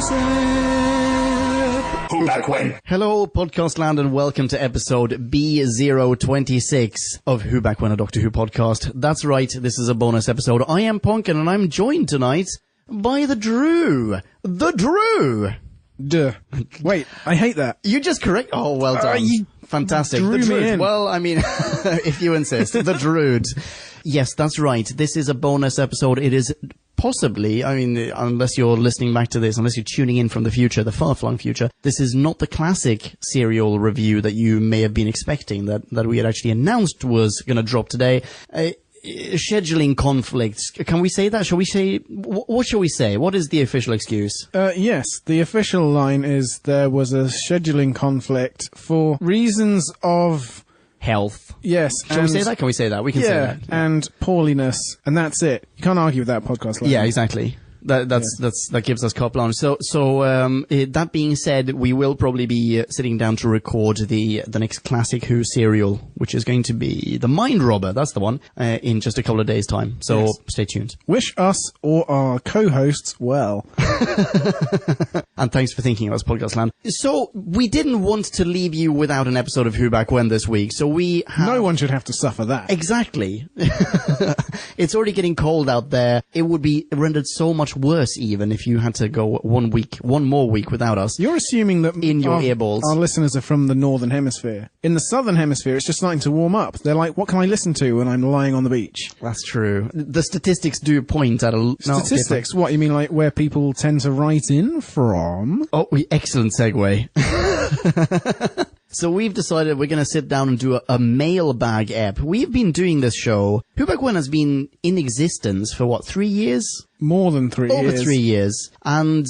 Who back when? Hello, podcast land, and welcome to episode B026 of Who Back When, a Doctor Who podcast. That's right, this is a bonus episode. I am Ponkin, and I'm joined tonight by the Drew. The Drew! Duh. Wait, I hate that. You just correct. Oh, well done. Fantastic. Drew the Druid. me in. Well, I mean, if you insist. The Druid. Yes, that's right. This is a bonus episode. It is possibly, I mean, unless you're listening back to this, unless you're tuning in from the future, the far-flung future, this is not the classic serial review that you may have been expecting, that we had actually announced was going to drop today. Scheduling conflicts. Can we say that? Shall we say, what shall we say? What is the official excuse? Yes, the official line is there was a scheduling conflict for reasons of health. Yes. Shall we say that? Can we say that? We can say that. And poorliness, and that's it. You can't argue with that podcast line. Yeah, exactly. That gives us carte blanche. So that being said, we will probably be sitting down to record the next classic Who serial, which is going to be The Mind Robber. That's the one, in just a couple of days' time. So yes. Stay tuned. Wish us or our co-hosts well. And thanks for thinking of us, Podcast Land. So we didn't want to leave you without an episode of Who Back When this week. So no one should have to suffer that. Exactly. It's already getting cold out there. It would be rendered so much worse even if you had to go one more week without us. You're assuming that in your earballs. Our listeners are from the Northern Hemisphere. In the Southern Hemisphere, it's just starting to warm up. They're like, what can I listen to when I'm lying on the beach? That's true. The statistics do point at Statistics? What, you mean like where people tend to write in from? Oh, excellent segue. So we've decided we're going to sit down and do a mailbag app. We've been doing this show. Who Back When has been in existence for 3 years? More than 3 years. Over 3 years. And,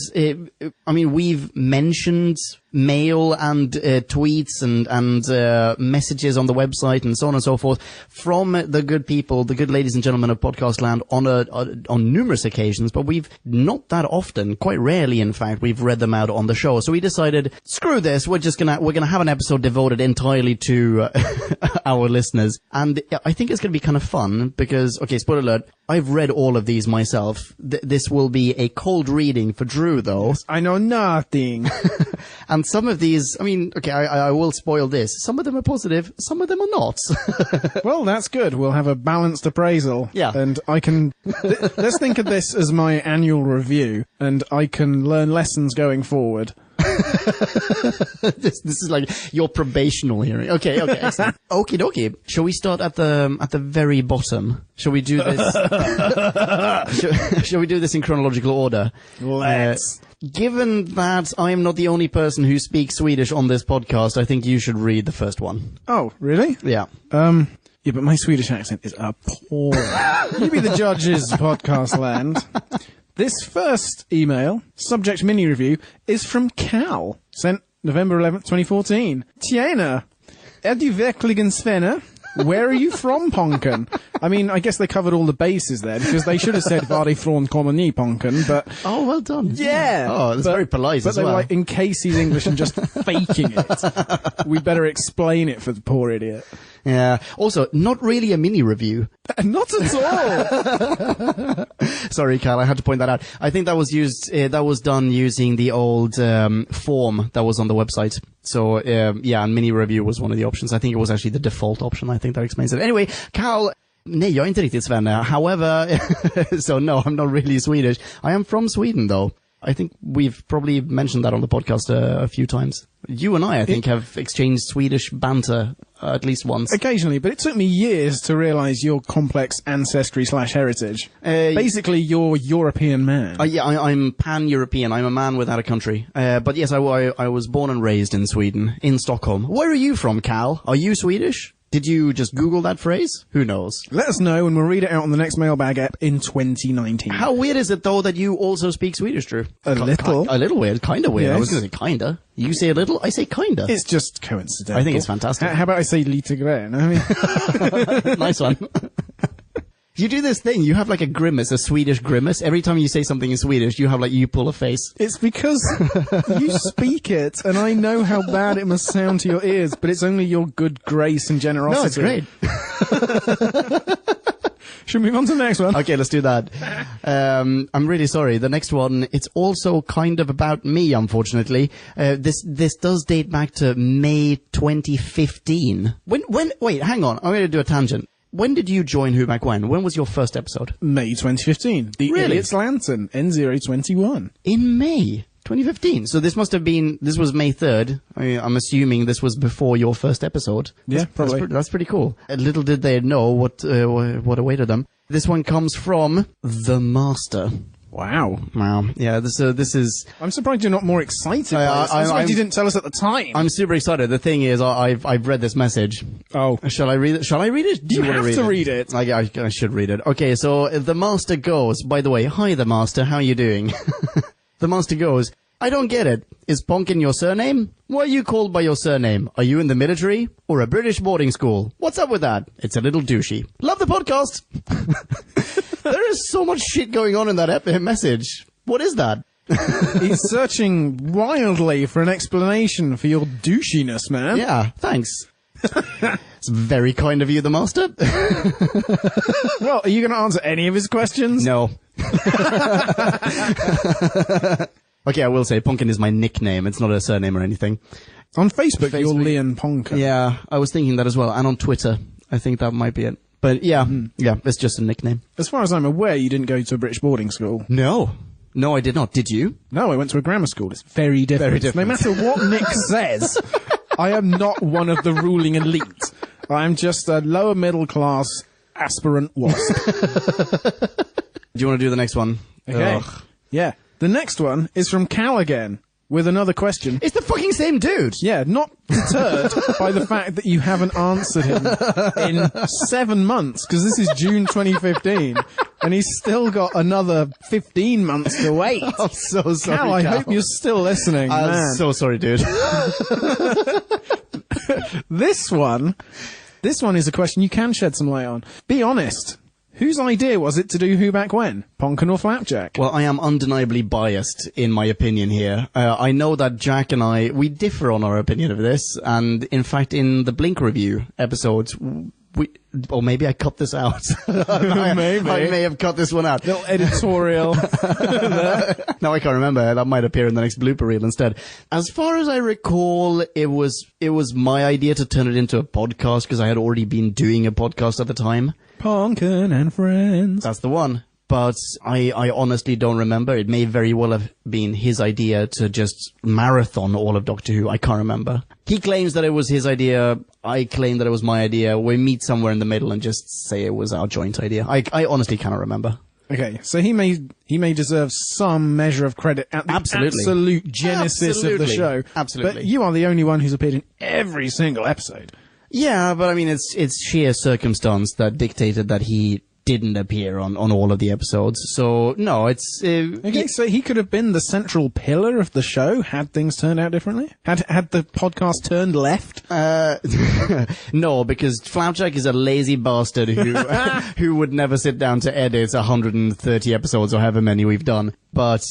we've mentioned mail and tweets and messages on the website and so on and so forth from the good people, the good ladies and gentlemen of Podcast Land on numerous occasions, but we've not that often, quite rarely in fact, we've read them out on the show. So we decided, screw this, we're gonna have an episode devoted entirely to our listeners. And I think it's gonna be kind of fun because, okay, spoiler alert, I've read all of these myself. This will be a cold reading for Drew, though. Yes, I know nothing. And some of these, I will spoil this. Some of them are positive, some of them are not. Well, that's good. We'll have a balanced appraisal. Yeah. And I can... let's think of this as my annual review, and I can learn lessons going forward. This is like your probational hearing. Okay, excellent. Okie dokie. Shall we start at the very bottom? Shall we do this? Shall we do this in chronological order? Let's. Given that I am not the only person who speaks Swedish on this podcast, I think you should read the first one. Oh, really? Yeah. Yeah, but my Swedish accent is appalling. You be the judges, Podcast Land. This first email, subject mini review, is from Cal, sent November 11th, 2014. Tjena! Är du verkligen Svenne? Where are you from, Ponken? I mean, I guess they covered all the bases there, because they should have said varifrån kommer ni, Ponken, but... Oh, well done. Yeah! Oh, that's very polite as well. But they were like, in case he's English and just faking it, we better explain it for the poor idiot. Yeah. Also, not really a mini review. Not at all! Sorry, Cal, I had to point that out. I think that was done using the old form that was on the website. So, and mini review was one of the options. I think it was actually the default option. I think that explains it. Anyway, Cal... Nej, jag är inte riktigt svenne. However, so no, I'm not really Swedish. I am from Sweden, though. I think we've probably mentioned that on the podcast a few times. You and I think, have exchanged Swedish banter at least once. Occasionally, but it took me years to realise your complex ancestry/heritage. Basically, you're European man. Yeah, I'm pan-European. I'm a man without a country. But yes, I was born and raised in Sweden, in Stockholm. Where are you from, Cal? Are you Swedish? Did you just Google that phrase? Who knows? Let us know and we'll read it out on the next mailbag app in 2019. How weird is it, though, that you also speak Swedish, Drew? A little. A little weird. Kind of weird. Yes. I was going to say kinda. You say a little, I say kinda. It's just coincidental. I think it's fantastic. How about I say lite grann? I mean... Nice one. You do this thing, you have like a grimace, a Swedish grimace. Every time you say something in Swedish, you pull a face. It's because you speak it, and I know how bad it must sound to your ears, but it's only your good grace and generosity. No, it's great. Should we move on to the next one? Okay, let's do that. I'm really sorry. The next one, it's also kind of about me, unfortunately. This does date back to May 2015. Wait, hang on. I'm going to do a tangent. When did you join Who Back When? When was your first episode? May 2015. The Really? Idiot's Lantern, N021. In May 2015. So this was May 3rd. I'm assuming this was before your first episode. Yeah, probably. That's pretty cool. Little did they know what awaited them. This one comes from The Master. Wow. Wow. Yeah, this is... I'm surprised you're not more excited by this. I'm surprised you didn't tell us at the time. I'm super excited. The thing is, I've read this message. Oh. Shall I read it? Shall I read it? Do You want have to read it. I should read it. Okay, so The Master goes... By the way, hi, The Master. How are you doing? The Master goes... I don't get it. Is Ponkin your surname? Why are you called by your surname? Are you in the military? Or a British boarding school? What's up with that? It's a little douchey. Love the podcast! There is so much shit going on in that message. What is that? He's searching wildly for an explanation for your douchiness, man. Yeah, thanks. It's very kind of you, The Master. Well, are you going to answer any of his questions? No. Okay, I will say Ponkin is my nickname. It's not a surname or anything. On Facebook, you're Leon Ponkin. Yeah, I was thinking that as well. And on Twitter, I think that might be it. But yeah, it's just a nickname. As far as I'm aware, you didn't go to a British boarding school. No, I did not. Did you? No, I went to a grammar school. It's very different. Very different. No matter what Nick says, I am not one of the ruling elite. I'm just a lower middle class aspirant wasp. Do you want to do the next one? Okay. Ugh. Yeah. The next one is from Cal again, with another question. It's the fucking same dude. Yeah, not deterred by the fact that you haven't answered him in 7 months, because this is June 2015, and he's still got another 15 months to wait. I'm so sorry, Cal, I hope you're still listening, I'm man. so sorry, dude. This one is a question you can shed some light on. Be honest. Whose idea was it to do Who Back When? Ponkin or Flapjack? Well, I am undeniably biased in my opinion here. I know that Jack and we differ on our opinion of this, and in fact, in the Blink review episodes, or maybe I cut this out. Maybe. I may have cut this one out. Little editorial. No, I can't remember. That might appear in the next blooper reel instead. As far as I recall, it was my idea to turn it into a podcast because I had already been doing a podcast at the time. Ponkin and Friends. That's the one. But I honestly don't remember. It may very well have been his idea to just marathon all of Doctor Who. I can't remember. He claims that it was his idea. I claim that it was my idea. We meet somewhere in the middle and just say it was our joint idea. I honestly cannot remember. Okay, so he may deserve some measure of credit at the absolute genesis of the show. Absolutely. But you are the only one who's appeared in every single episode. Yeah, but I mean, it's sheer circumstance that dictated that he didn't appear on all of the episodes. So, no, it's... Okay, so he could have been the central pillar of the show had things turned out differently? Had the podcast turned left? No, because Flapjack is a lazy bastard who would never sit down to edit 130 episodes or however many we've done. But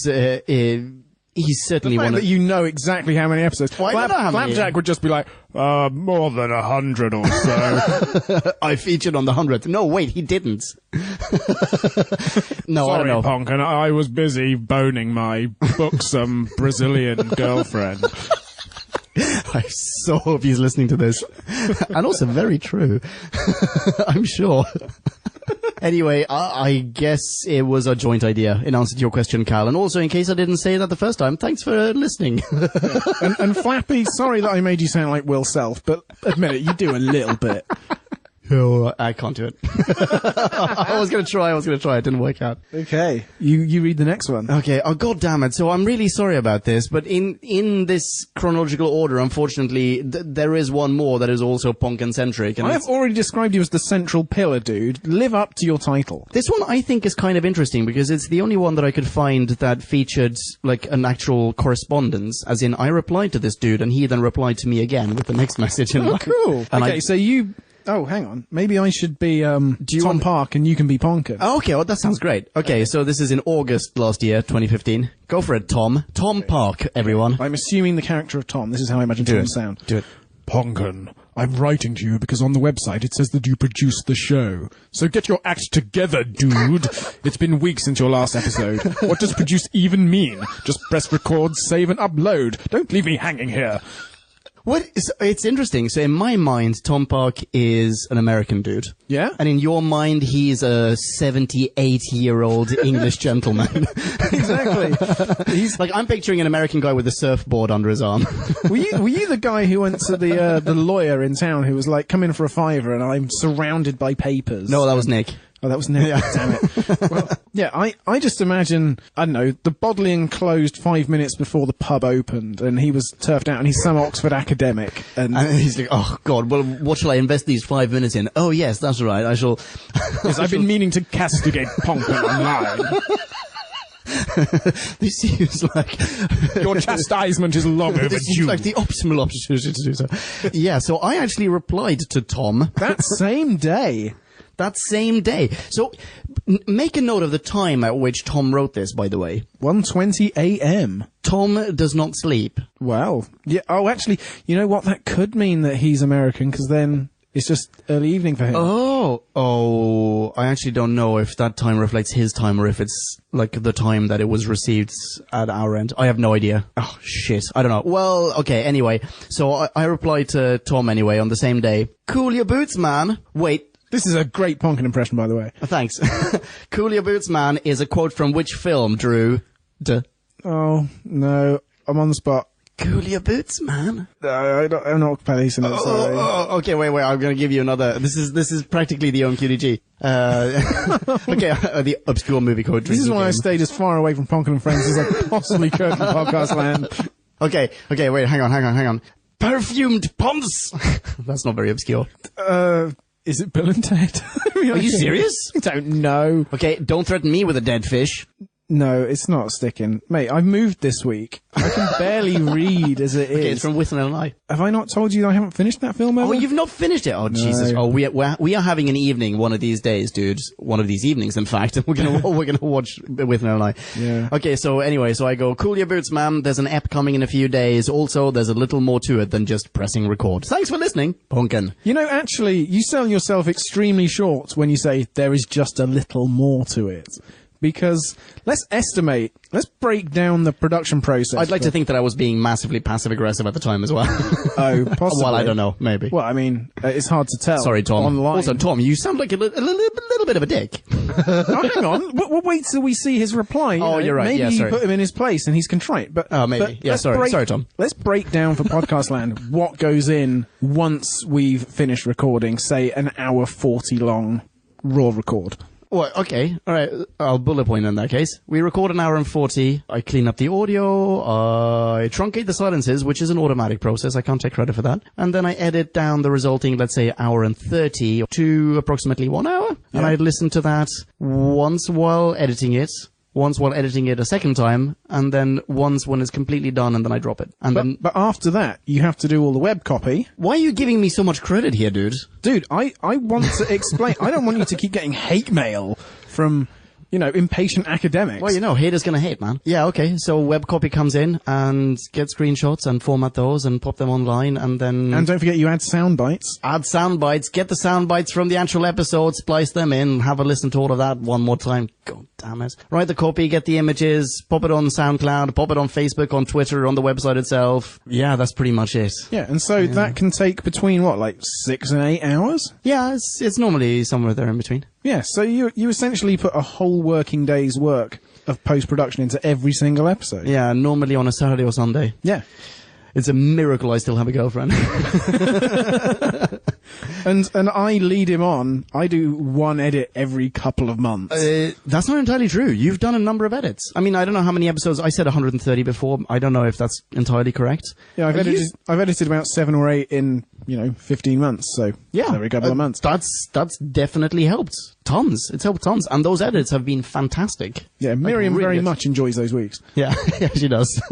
he's certainly the fact one of... that you know exactly how many episodes. Well, Flapjack would just be like, more than 100 or so. I featured on the 100th. No, wait, he didn't. No, Sorry, I don't know. Ponkin, I was busy boning my buxom Brazilian girlfriend. I so hope he's listening to this. And also very true. I'm sure. Anyway, I guess it was a joint idea in answer to your question, Cal. And also, in case I didn't say that the first time, thanks for listening. And Flappy, sorry that I made you sound like Will Self, but admit it, you do a little bit. Oh, I can't do it. I was going to try. It didn't work out. Okay. You read the next one. Okay. Oh, God damn it. So I'm really sorry about this, but in this chronological order, unfortunately, there is one more that is also Ponkin-centric. I have already described you as the central pillar, dude. Live up to your title. This one I think is kind of interesting because it's the only one that I could find that featured like an actual correspondence, as in I replied to this dude and he then replied to me again with the next message. Oh, cool. Okay, so you... Oh, hang on. Maybe I should be Tom Park and you can be Ponkin. Oh, okay, well, that sounds great. Okay, so this is in August last year, 2015. Go for it, Tom. Tom Park, everyone. I'm assuming the character of Tom. This is how I imagine Tom sound. Do it. Ponkin, I'm writing to you because on the website it says that you produced the show. So get your act together, dude. It's been weeks since your last episode. What does produce even mean? Just press record, save and upload. Don't leave me hanging here. It's interesting. So in my mind, Tom Park is an American dude. Yeah? And in your mind, he's a 78-year-old English gentleman. Exactly. He's like, I'm picturing an American guy with a surfboard under his arm. Were you the guy who went to the lawyer in town who was like, come in for a fiver and I'm surrounded by papers? No, that was Nick. Oh, that was Nick. Yeah. Damn it. Well, yeah, I just imagine, I don't know, the Bodleian closed 5 minutes before the pub opened and he was turfed out and he's some Oxford academic. And he's like, oh, God, well, what shall I invest these 5 minutes in? Oh, yes, that's right. I shall... Yes, I've been meaning to castigate Ponkin online. This seems like... Your chastisement is long overdue. This seems like the optimal opportunity to do so. Yeah, so I actually replied to Tom. That same day. That same day. So, make a note of the time at which Tom wrote this, by the way. 1:20 a.m. Tom does not sleep. Well, yeah. Oh, actually, you know what? That could mean that he's American, because then it's just early evening for him. Oh, I actually don't know if that time reflects his time or if it's like the time that it was received at our end. I have no idea. Oh, shit. I don't know. Well, okay, anyway. So I replied to Tom anyway on the same day. Cool your boots, man. Wait. This is a great Ponkin impression, by the way. Thanks. Cool your boots, man is a quote from which film, Drew? Oh, no. I'm on the spot. Cool your boots, man. I'm not policing it, sorry. Okay, wait. I'm going to give you another. This is practically the OMQDG. Okay, the obscure movie code. This is why I stayed as far away from Ponkin and Friends as I possibly could in podcast land. Okay, wait, hang on. Perfumed pumps! That's not very obscure. Is it Bill and Ted? Are you serious? I don't know. Okay, don't threaten me with a dead fish. No, it's not sticking. Mate, I've moved this week. I can barely read as it is. Okay, it's from Whittle and I. Have I not told you that I haven't finished that film ever? Oh, you've not finished it? Oh, no. Jesus. Oh, we are having an evening one of these days, dude. One of these evenings, in fact. We're gonna watch Whittle and I. Yeah. Okay, so anyway, I go, cool your boots, ma'am. There's an ep coming in a few days. Also, there's a little more to it than just pressing record. Thanks for listening, Ponkin. You know, actually, you sell yourself extremely short when you say there is just a little more to it. Because let's break down the production process. I'd like to think that I was being massively passive-aggressive at the time as well. Oh, possibly. Well, I don't know, maybe. Well, I mean, it's hard to tell. Sorry, Tom. Online. Also, Tom, you sound like a little bit of a dick. Oh, hang on. We'll wait till we see his reply. Oh, you're right. Maybe yeah, sorry. You put him in his place and he's contrite. But maybe. Yeah, sorry, Tom. Let's break down for Podcast Land what goes in once we've finished recording, say, an hour 40 long raw record. Well, okay. All right. I'll bullet point in that case. We record an hour and 40. I clean up the audio. I truncate the silences, which is an automatic process. I can't take credit for that. And then I edit down the resulting, let's say, hour and 30 to approximately 1 hour. Yeah. And I listen to that once while editing it a second time, and then once when it's completely done, and then I drop it. But after that, you have to do all the web copy. Why are you giving me so much credit here, dude? Dude, I want to explain. I don't want you to keep getting hate mail from, impatient academics. Well, haters gonna hate, man. Yeah, okay. So web copy comes in and get screenshots and format those and pop them online, and then... And don't forget you add sound bites. Add sound bites. Get the sound bites from the actual episode, splice them in, have a listen to all of that one more time. God damn it. Write the copy, get the images, pop it on SoundCloud, pop it on Facebook, on Twitter, on the website itself. Yeah, that's pretty much it. Yeah, and so that can take between, 6 and 8 hours? Yeah, it's normally somewhere there in between. Yeah, so you essentially put a whole working day's work of post-production into every single episode. Yeah, normally on a Saturday or Sunday. Yeah. It's a miracle I still have a girlfriend. And I lead him on. I do one edit every couple of months. That's not entirely true. You've done a number of edits. I mean, I don't know how many episodes. I said 130 before. I don't know if that's entirely correct. Yeah, I've edited about 7 or 8 in, 15 months. So yeah, every couple of months. That's definitely helped tons. It's helped tons, and those edits have been fantastic. Yeah, Miriam really very much enjoys those weeks. Yeah, yeah, she does.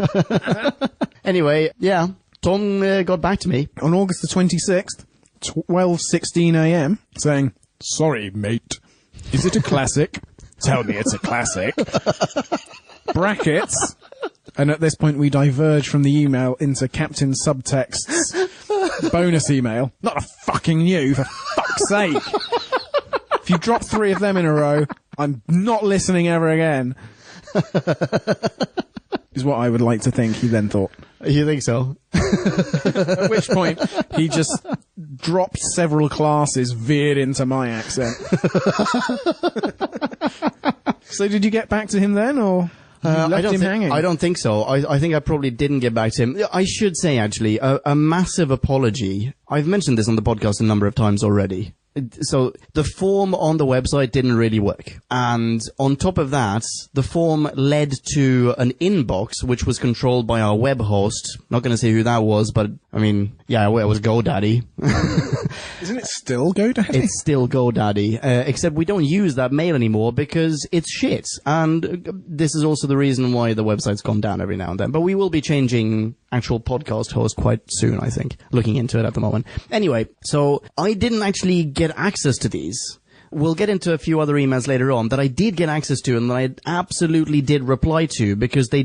Anyway, yeah, Tom got back to me on August the 26th. 12:16 a.m. saying, "Sorry, mate. Is it a classic? Tell me it's a classic." Brackets. And at this point we diverge from the email into Captain Subtexts. bonus email. Not a fucking you, for fuck's sake. If you drop 3 of them in a row, I'm not listening ever again. Is what I would like to think he then thought. You think so? At which point, he just dropped several classes, veered into my accent. So did you get back to him then, or you left him hanging? I don't think so. I think I probably didn't get back to him. I should say, actually, a massive apology. I've mentioned this on the podcast a number of times already. So the form on the website didn't really work. And on top of that, the form led to an inbox which was controlled by our web host. Not going to say who that was, but I mean, yeah, it was GoDaddy. Isn't it still GoDaddy? It's still GoDaddy, except we don't use that mail anymore because it's shit. And this is also the reason why the website's gone down every now and then. But we will be changing actual podcast host quite soon, I think. Looking into it at the moment. Anyway, so I didn't actually get access to these. We'll get into a few other emails later on that I did get access to and that I absolutely did reply to because they're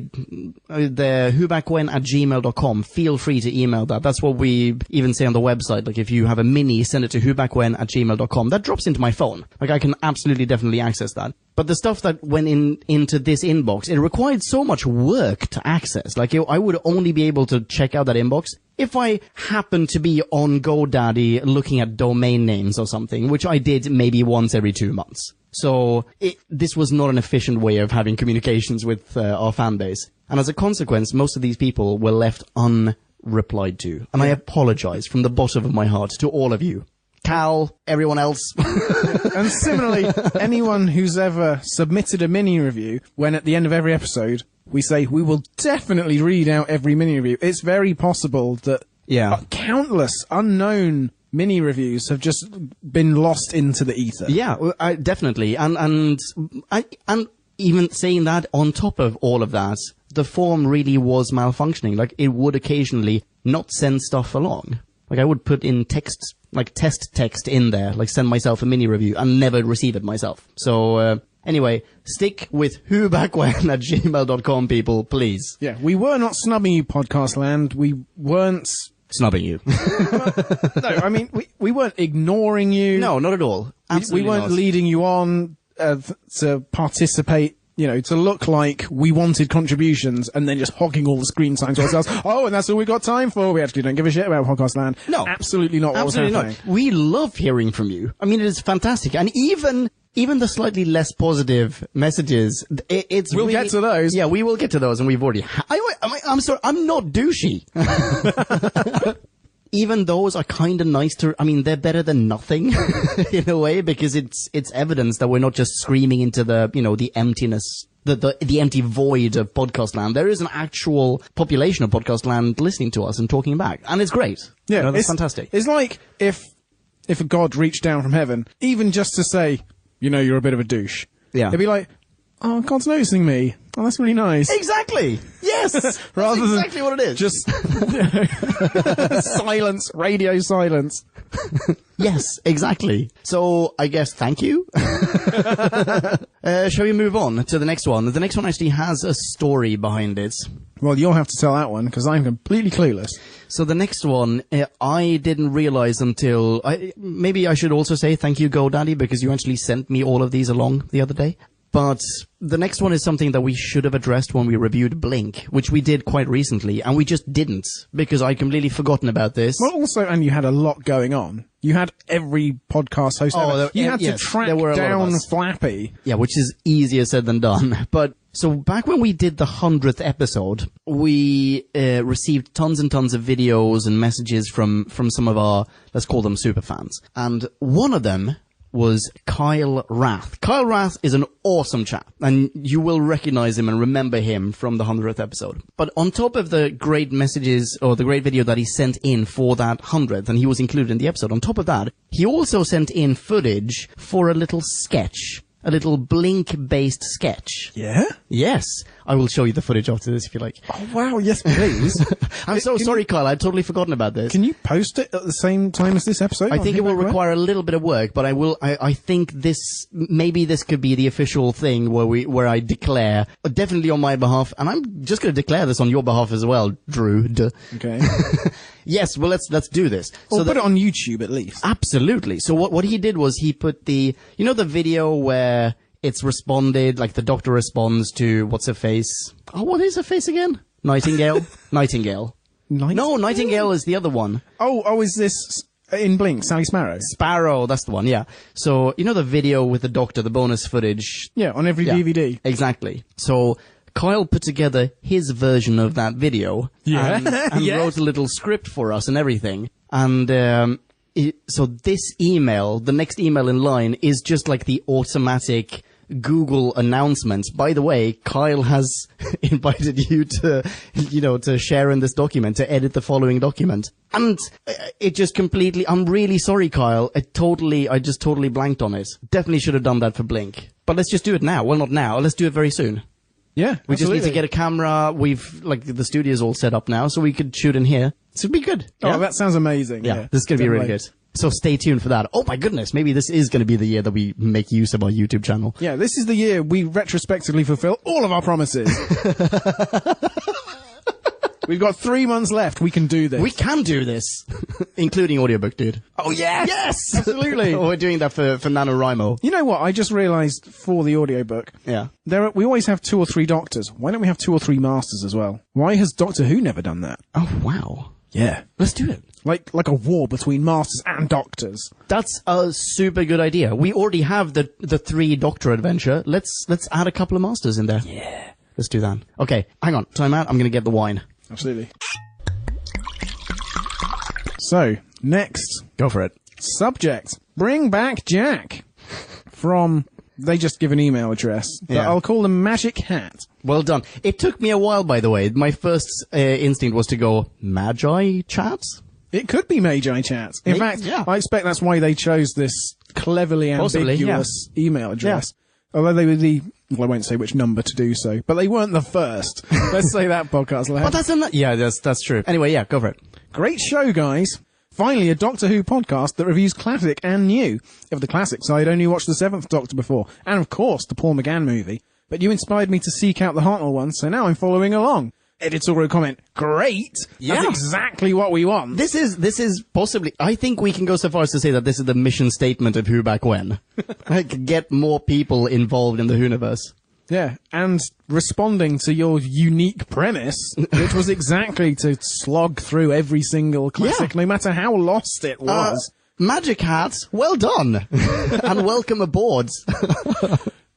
whobackwhen@gmail.com. Feel free to email that. That's what we even say on the website. Like if you have a mini, send it to whobackwhen@gmail.com. That drops into my phone. Like I can absolutely definitely access that. But the stuff that went into this inbox, it required so much work to access. Like I would only be able to check out that inbox if I happened to be on GoDaddy looking at domain names or something, which I did maybe once every 2 months. So this was not an efficient way of having communications with our fan base. And as a consequence, most of these people were left unreplied to. And I apologize from the bottom of my heart to all of you. Cal, everyone else. And similarly, anyone who's ever submitted a mini review, when at the end of every episode, we say, we will definitely read out every mini review. It's very possible that countless unknown mini reviews have just been lost into the ether. Yeah, definitely. And even saying that, on top of all of that, the form really was malfunctioning. Like, it would occasionally not send stuff along. Like, I would put in text, like test text in there, like send myself a mini review and never receive it myself. So, anyway, stick with whobackwhen@gmail.com, people, please. Yeah, we were not snubbing you, Podcast Land. We weren't snubbing you. No, I mean, we weren't ignoring you. No, not at all. Absolutely we weren't not. leading you on to participate, you know, to look like we wanted contributions and then just hogging all the screen time to ourselves. Oh, and that's all we got time for. We actually don't give a shit about Podcast Land. No. Absolutely not what was happening. Not. We love hearing from you. I mean, it is fantastic. And even the slightly less positive messages, it's We'll get to those. Yeah, we will get to those, and we've already I'm sorry, I'm not douchey. Even those are kind of nice to, I mean, they're better than nothing in a way, because it's evidence that we're not just screaming into the, you know, the emptiness, the empty void of Podcast Land. There is an actual population of Podcast Land listening to us and talking back. And it's great. Yeah. You know, that's fantastic. It's like if a god reached down from heaven, even just to say, you know, you're a bit of a douche. Yeah. It'd be like, oh, God's noticing me. Oh, that's really nice. Exactly. Yes. Rather that's exactly what it is. Just silence, radio silence. Yes, exactly. So I guess thank you. Shall we move on to the next one? The next one actually has a story behind it. Well, you'll have to tell that one, because I'm completely clueless. So the next one, I didn't realize until... maybe I should also say thank you, GoDaddy, because you actually sent me all of these along the other day. But the next one is something that we should have addressed when we reviewed Blink, which we did quite recently, and we just didn't, because I'd completely forgotten about this. Well, also, and you had a lot going on. You had every podcast host ever. You had to track down Flappy. Yeah, which is easier said than done. But, so back when we did the 100th episode, we received tons and tons of videos and messages from some of our, let's call them superfans. And one of them was Kyle Rath. Kyle Rath is an awesome chap, and you will recognize him and remember him from the 100th episode. But on top of the great messages, or the great video that he sent in for that 100th, and he was included in the episode, on top of that, he also sent in footage for a little sketch. A little Blink-based sketch. Yeah? Yes, I will show you the footage after this if you like. Oh, wow, yes, please. I'm so sorry, Kyle. I'd totally forgotten about this. Can you post it at the same time as this episode? I think it will require a little bit of work, but I think maybe this could be the official thing where I declare, definitely on my behalf, and I'm just going to declare this on your behalf as well, Drew. Duh. Okay. Yes, well, let's do this. Or put it on YouTube at least. Absolutely. So what he did was he put the video where it's responded, like the doctor responds to, what's her face? Oh, what is her face again? Nightingale? Nightingale. No, Nightingale is the other one. Oh, is this in Blink, Sally Sparrow? Sparrow, that's the one, yeah. So, the video with the doctor, the bonus footage? Yeah, on every DVD. Exactly. So, Kyle put together his version of that video. Yeah. And wrote a little script for us and everything. And, so this email, the next email in line, is just like the automatic Google announcements. By the way, Kyle has invited you to share in this document, to edit the following document. And it just completely, I'm really sorry, Kyle. I just totally blanked on it. Definitely should have done that for Blink. But let's just do it now. Well, not now. Let's do it very soon. Yeah, we just need to get a camera. The studio's all set up now, so we could shoot in here. This would be good. Yeah? Oh, that sounds amazing. Yeah, this is going to be really good. So stay tuned for that. Oh my goodness, maybe this is going to be the year that we make use of our YouTube channel. Yeah, this is the year we retrospectively fulfill all of our promises. We've got 3 months left. We can do this. We can do this. Including audiobook, dude. Oh, yes! Yes! Absolutely. We're doing that for NaNoWriMo. You know what? I just realised for the audiobook. Yeah. We always have 2 or 3 doctors. Why don't we have 2 or 3 masters as well? Why has Doctor Who never done that? Oh, wow. Yeah. Let's do it. Like a war between masters and doctors. That's a super good idea. We already have the 3 Doctor adventure. Let's add a couple of masters in there. Yeah. Let's do that. Okay, hang on. Time out. I'm going to get the wine. Absolutely. So, next. Go for it. Subject. Bring back Jack. From, they just give an email address. Yeah. I'll call them Magic Hat. Well done. It took me a while, by the way. My first instinct was to go, Magi Chat? It could be Magi Chat. In fact, I expect that's why they chose this cleverly ambiguous email address. Yeah. Although they were well, I won't say which number to do so, but they weren't the first. Let's say that, podcast lad. But that's true. Anyway, yeah, go for it. Great show, guys. Finally, a Doctor Who podcast that reviews classic and new. Of the classics, I had only watched the 7th Doctor before, and of course, the Paul McGann movie. But you inspired me to seek out the Hartnell one, so now I'm following along. Editorial comment, great! Yeah. That's exactly what we want. This is possibly, I think we can go so far as to say that this is the mission statement of Who Back When. Like, get more people involved in the Whoniverse. Yeah, and responding to your unique premise, which was exactly to slog through every single classic, no matter how lost it was. Magic Hat, well done! And welcome aboard.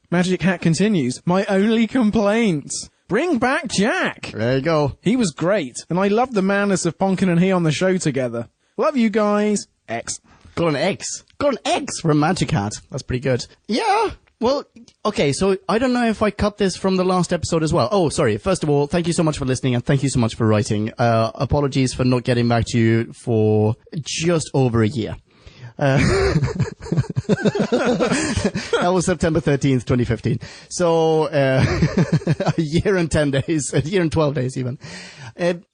Magic Hat continues, my only complaint. Bring back Jack! There you go. He was great, and I loved the madness of Ponkin and he on the show together. Love you guys. X. Got an X. Got an X from Magic Hat. That's pretty good. Yeah. Well, okay, so I don't know if I cut this from the last episode as well. Oh, sorry. First of all, thank you so much for listening, and thank you so much for writing. Apologies for not getting back to you for just over a year. That was September 13th, 2015. So, a year and 10 days, a year and 12 days even.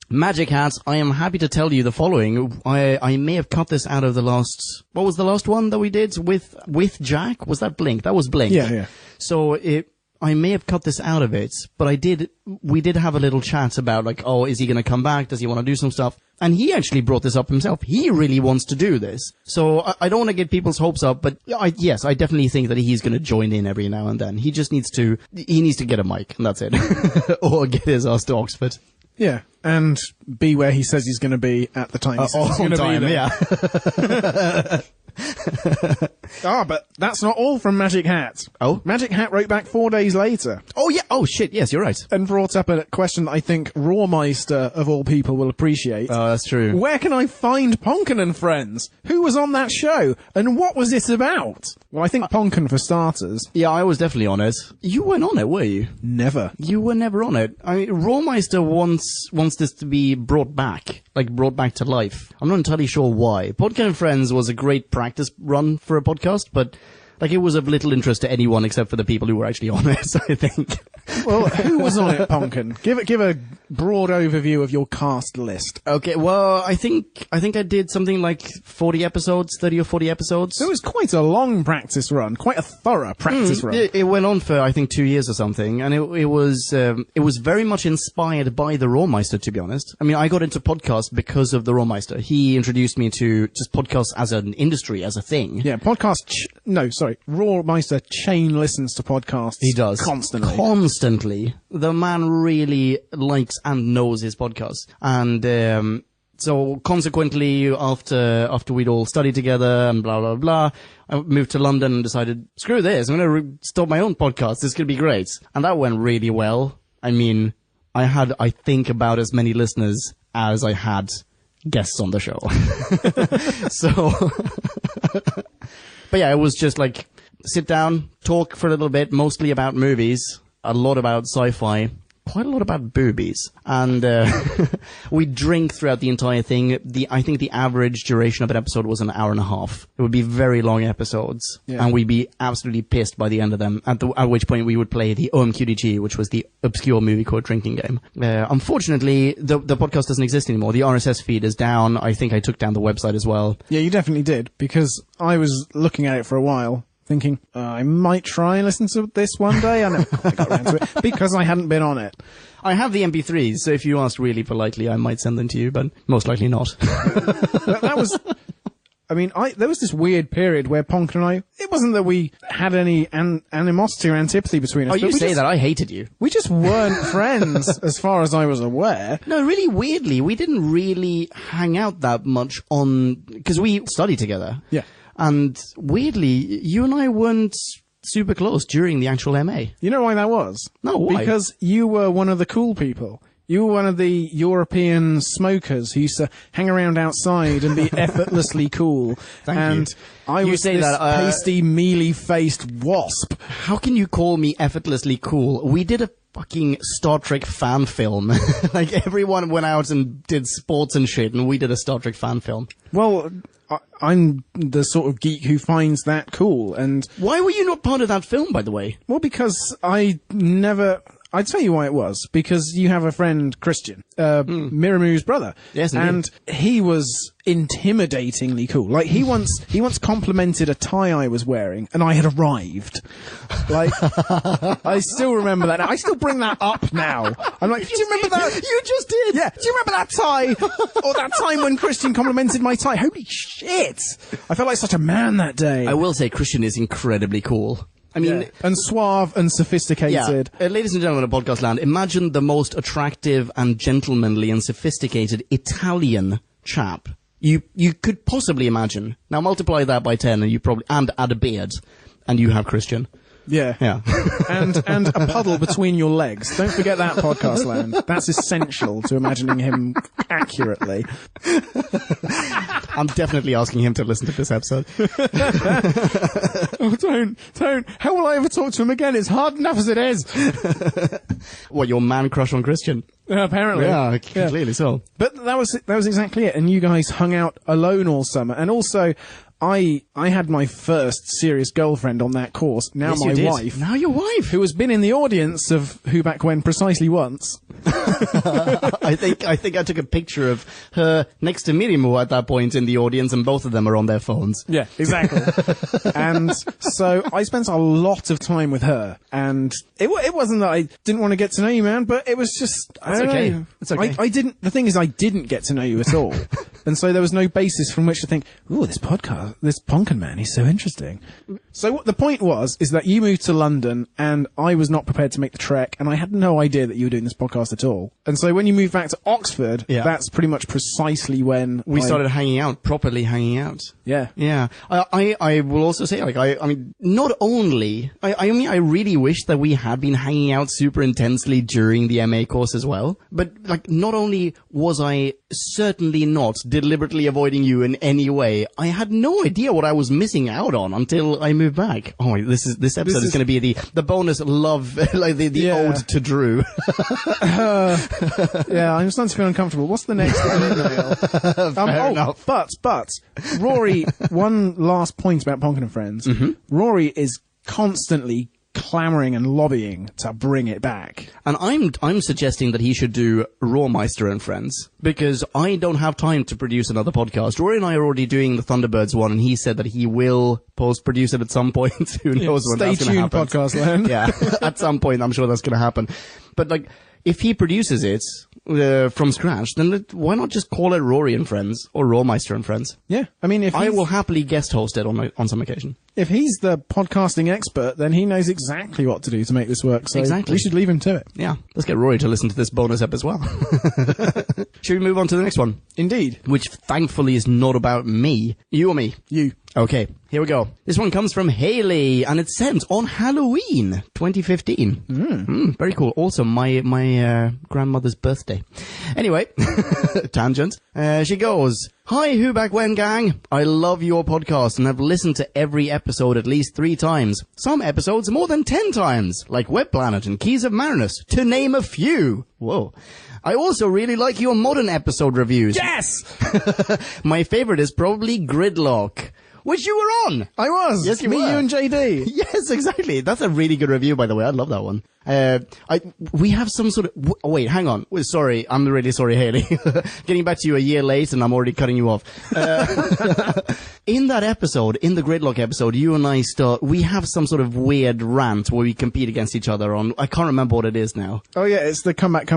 Magic Hat, I am happy to tell you the following. I may have cut this out of the last, what was the last one that we did with Jack? Was that Blink? That was Blink. Yeah. So I may have cut this out of it, but we did have a little chat about like, oh, is he going to come back? Does he want to do some stuff? And he actually brought this up himself. He really wants to do this. So I don't want to get people's hopes up, but yes, I definitely think that he's going to join in every now and then. He just needs to get a mic, and that's it. Or get his ass to Oxford. Yeah, and be where he says he's going to be at the time. On time, yeah. But that's not all from Magic Hat. Oh? Magic Hat wrote back 4 days later. Oh, yeah. Oh, shit. Yes, you're right. And brought up a question that I think Rawmeister, of all people, will appreciate. Oh, that's true. Where can I find Ponkin and Friends? Who was on that show? And what was it about? Well, I think Ponkin for starters. Yeah, I was definitely on it. You weren't on it, were you? Never. You were never on it. I mean, Rawmeister wants this to be brought back to life. I'm not entirely sure why. Ponkin and Friends was a great practice run for a podcast, but Like, it was of little interest to anyone except for the people who were actually on it, I think. Well, who was on it, Pumpkin? Give a broad overview of your cast list. Okay, well, I think I did something like 40 episodes, 30 or 40 episodes. So it was quite a long practice run, quite a thorough practice run. It went on for, I think, 2 years or something, and it was very much inspired by the Rawmeister, to be honest. I mean, I got into podcasts because of the Rawmeister. He introduced me to just podcasts as an industry, as a thing. Yeah, Rawmeister chain listens to podcasts. He does. Constantly. The man really likes and knows his podcasts. And so consequently, after we'd all studied together and blah, blah, blah, I moved to London and decided, screw this, I'm going to start my own podcast. This could be great. And that went really well. I mean, I had, I think, about as many listeners as I had guests on the show. So, but yeah, it was just like, sit down, talk for a little bit, mostly about movies, a lot about sci-fi, quite a lot about boobies, and we drink throughout the entire thing. I think the average duration of an episode was an hour and a half. It would be very long episodes, and we'd be absolutely pissed by the end of them, at which point we would play the OMQDG, which was the obscure movie code drinking game. Unfortunately, the podcast doesn't exist anymore. The RSS feed is down. I think I took down the website as well. Yeah, you definitely did, because I was looking at it for a while, thinking, I might try and listen to this one day. I never quite got around to it because I hadn't been on it. I have the MP3s, so if you asked really politely, I might send them to you, but most likely not. That was... I mean, there was this weird period where Ponk and I, it wasn't that we had any animosity or antipathy between us. Oh, you say that, I hated you. We just weren't friends, as far as I was aware. No, really weirdly, we didn't really hang out that much because we studied together. Yeah. And weirdly, you and I weren't super close during the actual MA. You know why that was? No, why? Because you were one of the cool people. You were one of the European smokers who used to hang around outside and be effortlessly cool. Thank you. I was this pasty, mealy-faced wasp. How can you call me effortlessly cool? We did a fucking Star Trek fan film. Like, everyone went out and did sports and shit, and we did a Star Trek fan film. Well, I'm the sort of geek who finds that cool, and... Why were you not part of that film, by the way? Well, because I'd tell you why it was, because you have a friend, Christian, Miramu's brother. Yes, indeed. And he was intimidatingly cool. Like, he once complimented a tie I was wearing, and I had arrived. Like, I still remember that now. I still bring that up now. I'm like, do you remember that? You just did! Yeah. Do you remember that tie? Or that time when Christian complimented my tie? Holy shit! I felt like such a man that day. I will say Christian is incredibly cool. I mean, and suave and sophisticated. Yeah. Ladies and gentlemen of Podcast Land, imagine the most attractive and gentlemanly and sophisticated Italian chap you could possibly imagine. Now multiply that by 10 and add a beard, and you have Christian. Yeah. Yeah. and a puddle between your legs. Don't forget that, Podcast Land. That's essential to imagining him accurately. I'm definitely asking him to listen to this episode. Oh, don't. How will I ever talk to him again? It's hard enough as it is. What, your man crush on Christian? Apparently. Yeah, clearly so. But that was exactly it. And you guys hung out alone all summer. And also, I had my first serious girlfriend on that course. Now yes, my wife. Now your wife. Who has been in the audience of Who Back When precisely once. I think I took a picture of her next to Mirimu at that point in the audience, and both of them are on their phones. Yeah, exactly. And so I spent a lot of time with her, and it wasn't that I didn't want to get to know you, man, but it was just, I don't know. It's okay. The thing is, I didn't get to know you at all. And so there was no basis from which to think, ooh, this podcast, this Ponkin man, he's so interesting. So what the point was, is that you moved to London, and I was not prepared to make the trek, and I had no idea that you were doing this podcast at all. And so when you moved back to Oxford, that's pretty much precisely when we started hanging out, properly hanging out. Yeah. Yeah. I will also say, like, I mean, not only, I really wish that we had been hanging out super intensely during the MA course as well, but, like, not only was I certainly not deliberately avoiding you in any way, I had no idea what I was missing out on until I move back. Oh, this episode is going to be the bonus love, like the ode to Drew. Yeah, I'm starting to feel uncomfortable. What's the next email? Fair enough. But Rory, one last point about Ponkin and Friends. Mm-hmm. Rory is constantly clamoring and lobbying to bring it back. And I'm suggesting that he should do Rawmeister and Friends, because I don't have time to produce another podcast. Rory and I are already doing the Thunderbirds one, and he said that he will post-produce it at some point. Who knows when that's going to happen. Stay tuned, podcast land. Yeah, at some point I'm sure that's going to happen. But like, if he produces it from scratch, then why not just call it Rory and Friends or Rawmeister and Friends? Yeah, I mean, I will happily guest host it on some occasion. If he's the podcasting expert, then he knows exactly what to do to make this work. So exactly. We should leave him to it. Yeah, let's get Rory to listen to this bonus ep as well. Should we move on to the next one? Indeed. Which thankfully is not about me. You or me? You. Okay, here we go. This one comes from Haley, and it's sent on Halloween 2015. Very cool. Also, my grandmother's birthday. Anyway, tangent. She goes, "Hi, Who Back When gang. I love your podcast and have listened to every episode at least 3 times. Some episodes more than 10 times, like Web Planet and Keys of Marinus, to name a few. Whoa. I also really like your modern episode reviews. Yes! My favorite is probably Gridlock, which you were on. I was. Yes, you Me, were. you, and JD. Yes, exactly. That's a really good review, by the way. I love that one. We have some sort of... wait, hang on. Sorry. I'm really sorry, Haley. Getting back to you a year late and I'm already cutting you off. In that episode, in the Gridlock episode, you and I we have some sort of weird rant where we compete against each other on... I can't remember what it is now. Oh, yeah, it's the comeback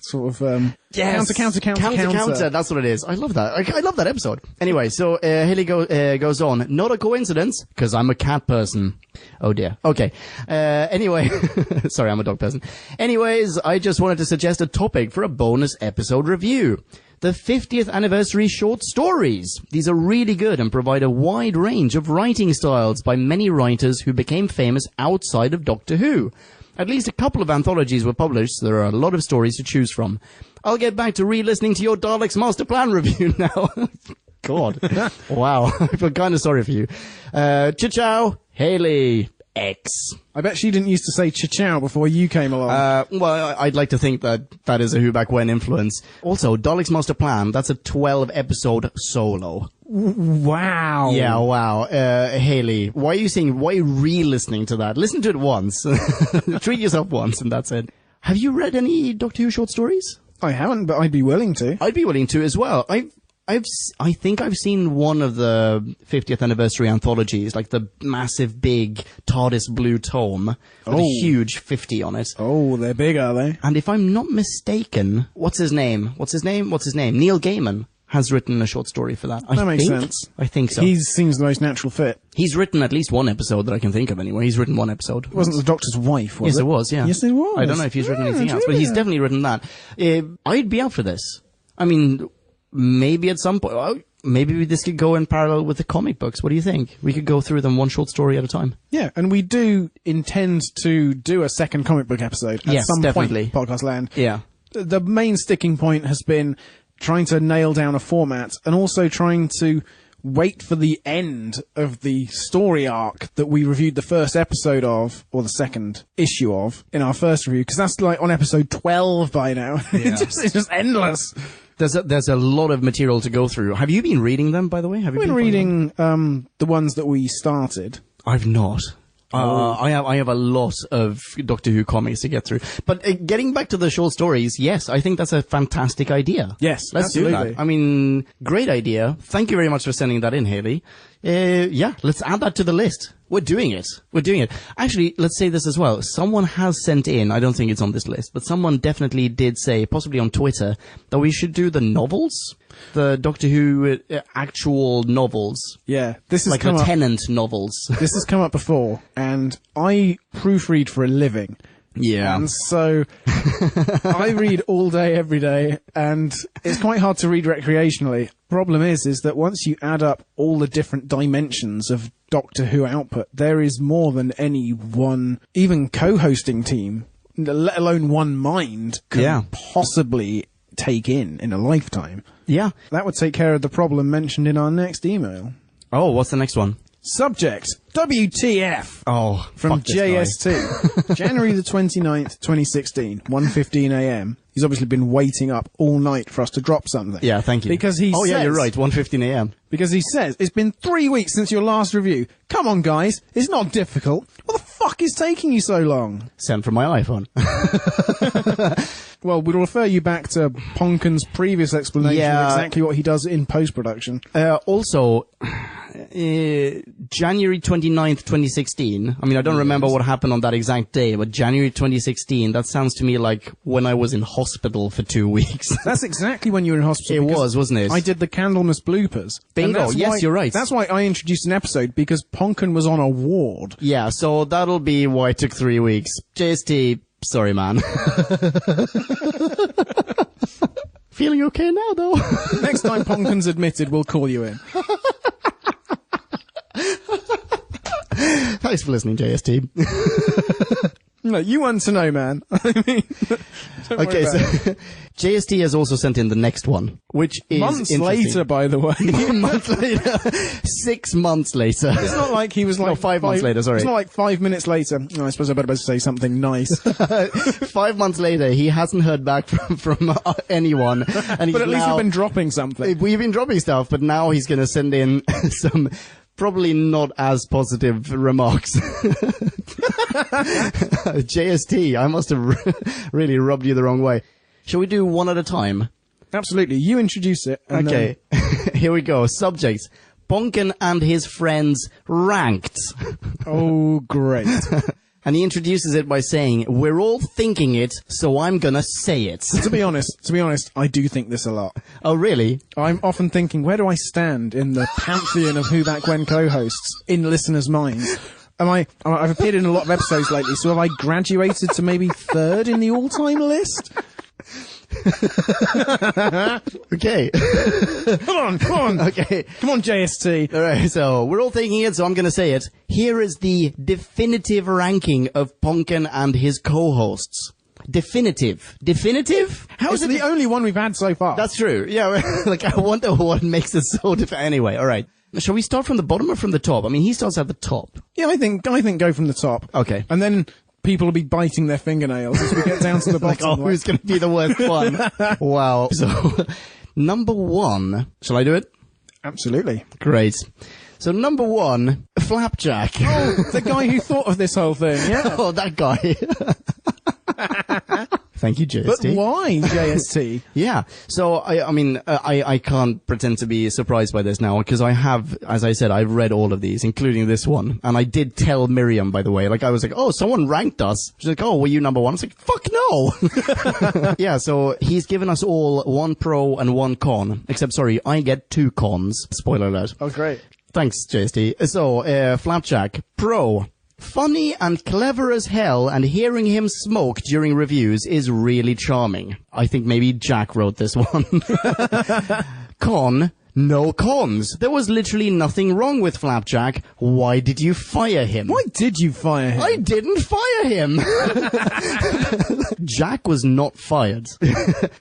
sort of... Yes. Counter. That's what it is. I love that. I love that episode. Anyway, so Haley goes on. Not a coincidence, because I'm a cat person. Oh dear. Okay. Anyway, sorry, I'm a dog person. Anyways, I just wanted to suggest a topic for a bonus episode review. The 50th anniversary short stories. These are really good and provide a wide range of writing styles by many writers who became famous outside of Doctor Who. At least a couple of anthologies were published, so there are a lot of stories to choose from. I'll get back to re-listening to your Daleks Master Plan review now. God. Wow. I feel kind of sorry for you. Ciao, Haley X. I bet she didn't used to say cha-chow before you came along. Well, I'd like to think that is a Who Back When influence. Also, Daleks Master Plan, that's a 12-episode solo. Wow. Yeah, wow. Haley, why are you re-listening to that? Listen to it once. Treat yourself once, and that's it. Have you read any Doctor Who short stories? I haven't, but I'd be willing to. I'd be willing to as well. I think I've seen one of the 50th anniversary anthologies, like the massive big TARDIS blue tome with a huge 50 on it. Oh, they're big, are they? And if I'm not mistaken, what's his name? Neil Gaiman has written a short story for that. That makes sense. I think so. He seems the most natural fit. He's written at least one episode that I can think of anyway. He's written one episode. It wasn't the Doctor's wife, was it? Yes, it was, yeah. Yes, it was. I don't know if he's written anything else, but he's definitely written that. I'd be out for this. I mean, maybe at some point, maybe this could go in parallel with the comic books. What do you think? We could go through them one short story at a time. Yeah, and we do intend to do a second comic book episode at some definitely. point, Podcast Land. Yeah. The main sticking point has been trying to nail down a format and also trying to wait for the end of the story arc that we reviewed the first episode of, or the second issue of, in our first review, because that's like on episode 12 by now. Yeah. It's just endless. There's a lot of material to go through. Have you been reading them, by the way? Have you been reading the ones that we started? I've not. I have a lot of Doctor Who comics to get through. But getting back to the short stories, yes, I think that's a fantastic idea. Yes, let's do that. I mean, great idea. Thank you very much for sending that in, Haley. Yeah, let's add that to the list. We're doing it. Actually, let's say this as well. Someone has sent in, I don't think it's on this list, but someone definitely did say, possibly on Twitter, that we should do the novels. The Doctor Who actual novels. Yeah. This is like the Tennant novels. This has come up before, and I proofread for a living. Yeah. And so I read all day, every day, and it's quite hard to read recreationally. Problem is that once you add up all the different dimensions of Doctor Who output, there is more than any one, even co-hosting team, let alone one mind, can possibly take in a lifetime. Yeah. That would take care of the problem mentioned in our next email. Oh, what's the next one? Subject, WTF. Oh, From fuck this guy. JST. January the 29th, 2016, 1:15 a.m. He's obviously been waiting up all night for us to drop something. Yeah, thank you. Because he yeah, says- you're right, 1:15 a.m. Because he says, it's been 3 weeks since your last review. Come on, guys. It's not difficult. What the fuck is taking you so long? Sent from my iPhone. Well, we'll refer you back to Ponken's previous explanation Yeah. of exactly what he does in post-production. Also, January 29th, 2016. I mean, I don't remember what happened on that exact day, but January 2016, that sounds to me like when I was in hospital for 2 weeks. That's exactly when you were in hospital. It because was, wasn't it? I did the Candlemas bloopers. And Bingo. that's Yes, why- you're right. That's why I introduced an episode, because Ponken was on a ward. Yeah, so that'll be why it took 3 weeks. JST, sorry, man. Feeling okay now, though. Next time Ponken's admitted, we'll call you in. Thanks for listening, JST. No, you want to know, man. I mean, don't worry Okay, about it. so JST has also sent in the next one, which is Months interesting. later, by the way. Months later. 6 months later. It's not like he was like... No, 5 months later, sorry. It's not like 5 minutes later. Oh, I suppose I better say something nice. 5 months later, he hasn't heard back from anyone. And he's But at least now, we've been dropping something. We've been dropping stuff, but now he's going to send in some probably not as positive remarks. JST, I must have really rubbed you the wrong way. Shall we do one at a time? Absolutely. You introduce it. And Okay, here we go. Subject. Ponken and his friends ranked. Oh, great. And he introduces it by saying, we're all thinking it, so I'm gonna say it. To be honest, I do think this a lot. Oh, really? I'm often thinking, where do I stand in the pantheon of Who Back When co-hosts in listeners' minds? I've appeared in a lot of episodes lately, so have I graduated to maybe third in the all-time list? Okay. Come on. Okay. Come on, JST. All right, so we're all thinking it, so I'm gonna say it. Here is the definitive ranking of Ponken and his co-hosts. Definitive. Definitive? How It's is it? the only one we've had so far. That's true. Yeah, like, I wonder what makes it so different. Anyway, all right. Shall we start from the bottom or from the top? I mean, he starts at the top. Yeah, I think go from the top. Okay. And then people will be biting their fingernails as we get down to the Like, bottom. oh, who's going to be the worst one? Wow. So, number one. Shall I do it? Absolutely. Great. So, number one, Flapjack. Oh, the guy who thought of this whole thing, yeah. Oh, that guy. Thank you, But JST. why, JST? Yeah. So, I can't pretend to be surprised by this now, because I have, as I said, I've read all of these, including this one. And I did tell Miriam, by the way, like, I was like, oh, someone ranked us. She's like, oh, were you number one? I was like, fuck no. Yeah, so he's given us all one pro and one con. Except, sorry, I get 2 cons. Spoiler alert. Oh, great. Thanks, JST. So, Flapjack, pro. Funny and clever as hell, and hearing him smoke during reviews is really charming. I think maybe Jack wrote this one. Con, no cons. There was literally nothing wrong with Flapjack. Why did you fire him? Why did you fire him? I didn't fire him. Jack was not fired.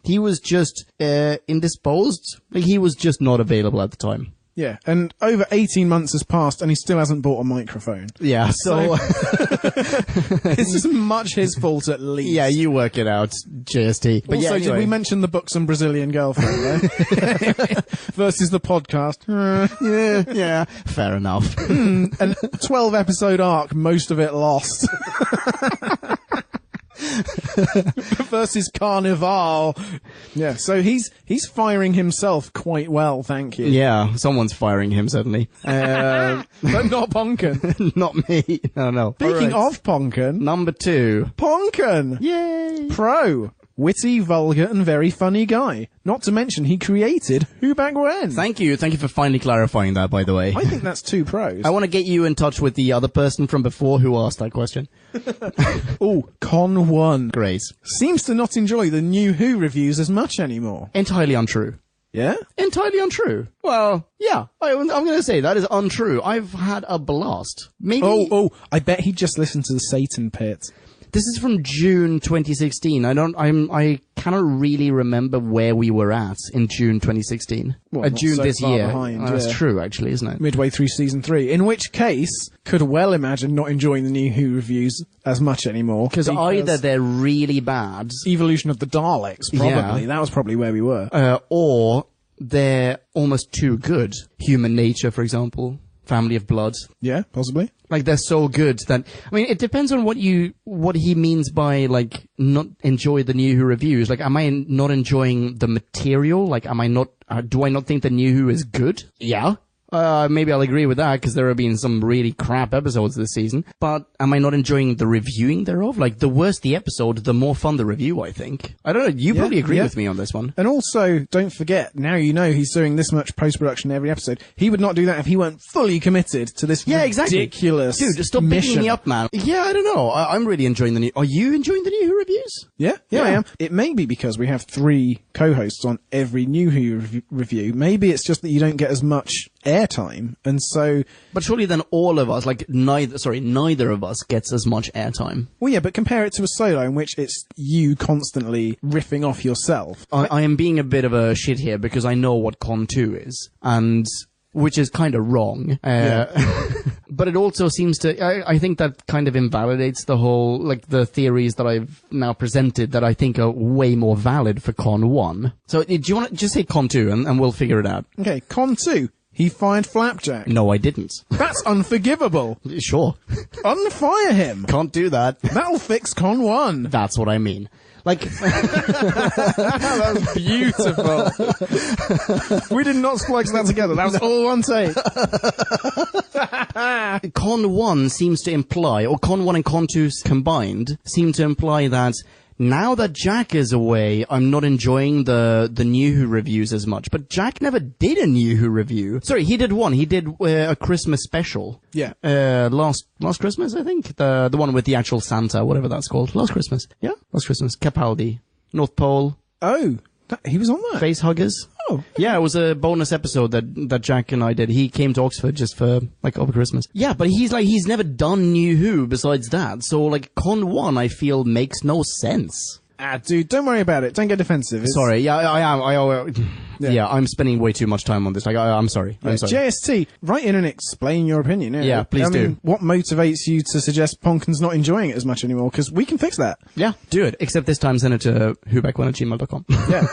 He was just indisposed. Like, he was just not available at the time. Yeah, and over 18 months has passed and he still hasn't bought a microphone. Yeah, so It's as much his fault at least. yeah, you work it out, JST. But Also, yeah, did anyway. we mention the books and Brazilian girlfriend there? Versus the podcast. yeah, fair enough. An 12-episode arc, most of it lost. Versus Carnival. Yeah, so he's firing himself quite well, thank you. Yeah, someone's firing him, certainly. But not Ponken. Not me. No. Speaking All right. of Ponken, Number 2. Ponken! Yay! Pro. Witty, vulgar, and very funny guy. Not to mention he created Who Back When. Thank you for finally clarifying that, by the way. I think that's 2 pros. I want to get you in touch with the other person from before who asked that question. Oh, Con 1. Great. Seems to not enjoy the new Who reviews as much anymore. Entirely untrue. Yeah? Entirely untrue. Well, yeah, I'm going to say that is untrue. I've had a blast. Maybe. Oh, I bet he just listened to the Satan Pit. This is from June 2016. I cannot really remember where we were at in June 2016. Well, June so this far year. behind, That's yeah. true, actually, isn't it? Midway through season 3, in which case could well imagine not enjoying the new Who reviews as much anymore. Because either they're really bad, Evolution of the Daleks, probably. Yeah. That was probably where we were. or they're almost too good. Human Nature, for example. Family of Blood. Yeah, possibly. Like, they're so good that, I mean, it depends on what he means by, like, not enjoy the New Who reviews. Like, am I not enjoying the material? Like, do I not think the New Who is good? Yeah. Maybe I'll agree with that, because there have been some really crap episodes this season. But am I not enjoying the reviewing thereof? Like, the worse the episode, the more fun the review, I think. I don't know, you probably agree with me on this one. And also, don't forget, now you know he's doing this much post-production every episode. He would not do that if he weren't fully committed to this ridiculous Dude, just stop mission. picking me up, man. Yeah, I don't know. I'm really enjoying the new... Are you enjoying the New Who reviews? Yeah, I am. It may be because we have 3 co-hosts on every New Who review. Maybe it's just that you don't get as much airtime, and so... But surely then all of us, like, neither of us gets as much airtime. Well, yeah, but compare it to a solo in which it's you constantly riffing off yourself. I am being a bit of a shit here because I know what Con 2 is, and... which is kind of wrong. But it also seems to... I think that kind of invalidates the whole... like, the theories that I've now presented that I think are way more valid for Con 1. So, do you want to just say Con 2 and we'll figure it out? Okay, Con 2. He fired Flapjack. No, I didn't. That's unforgivable. Sure. Unfire him. Can't do that. That'll fix Con 1. That's what I mean. Like... That was beautiful. We did not splice that together. That was all one take. Con 1 seems to imply, or Con 1 and Con 2 combined, seem to imply that now that Jack is away, I'm not enjoying the New Who reviews as much. But Jack never did a New Who review. Sorry, he did one. He did a Christmas special. Yeah. Last Christmas, I think. The one with the actual Santa, whatever that's called. Last Christmas. Yeah, last Christmas. Capaldi. North Pole. Oh, he was on that? Face Huggers. Oh. Yeah, it was a bonus episode that Jack and I did. He came to Oxford just for, like, over Christmas. Yeah, but he's never done New Who besides that. So, like, Con 1, I feel, makes no sense. Ah, dude, don't worry about it. Don't get defensive. Sorry, yeah, I am. Yeah, I'm spending way too much time on this. Like, I'm sorry. I'm sorry. JST, write in and explain your opinion. Yeah, please do. Mean, what motivates you to suggest Ponkin's not enjoying it as much anymore? Because we can fix that. Yeah, do it. Except this time send it to whoback1@gmail.com. Yeah.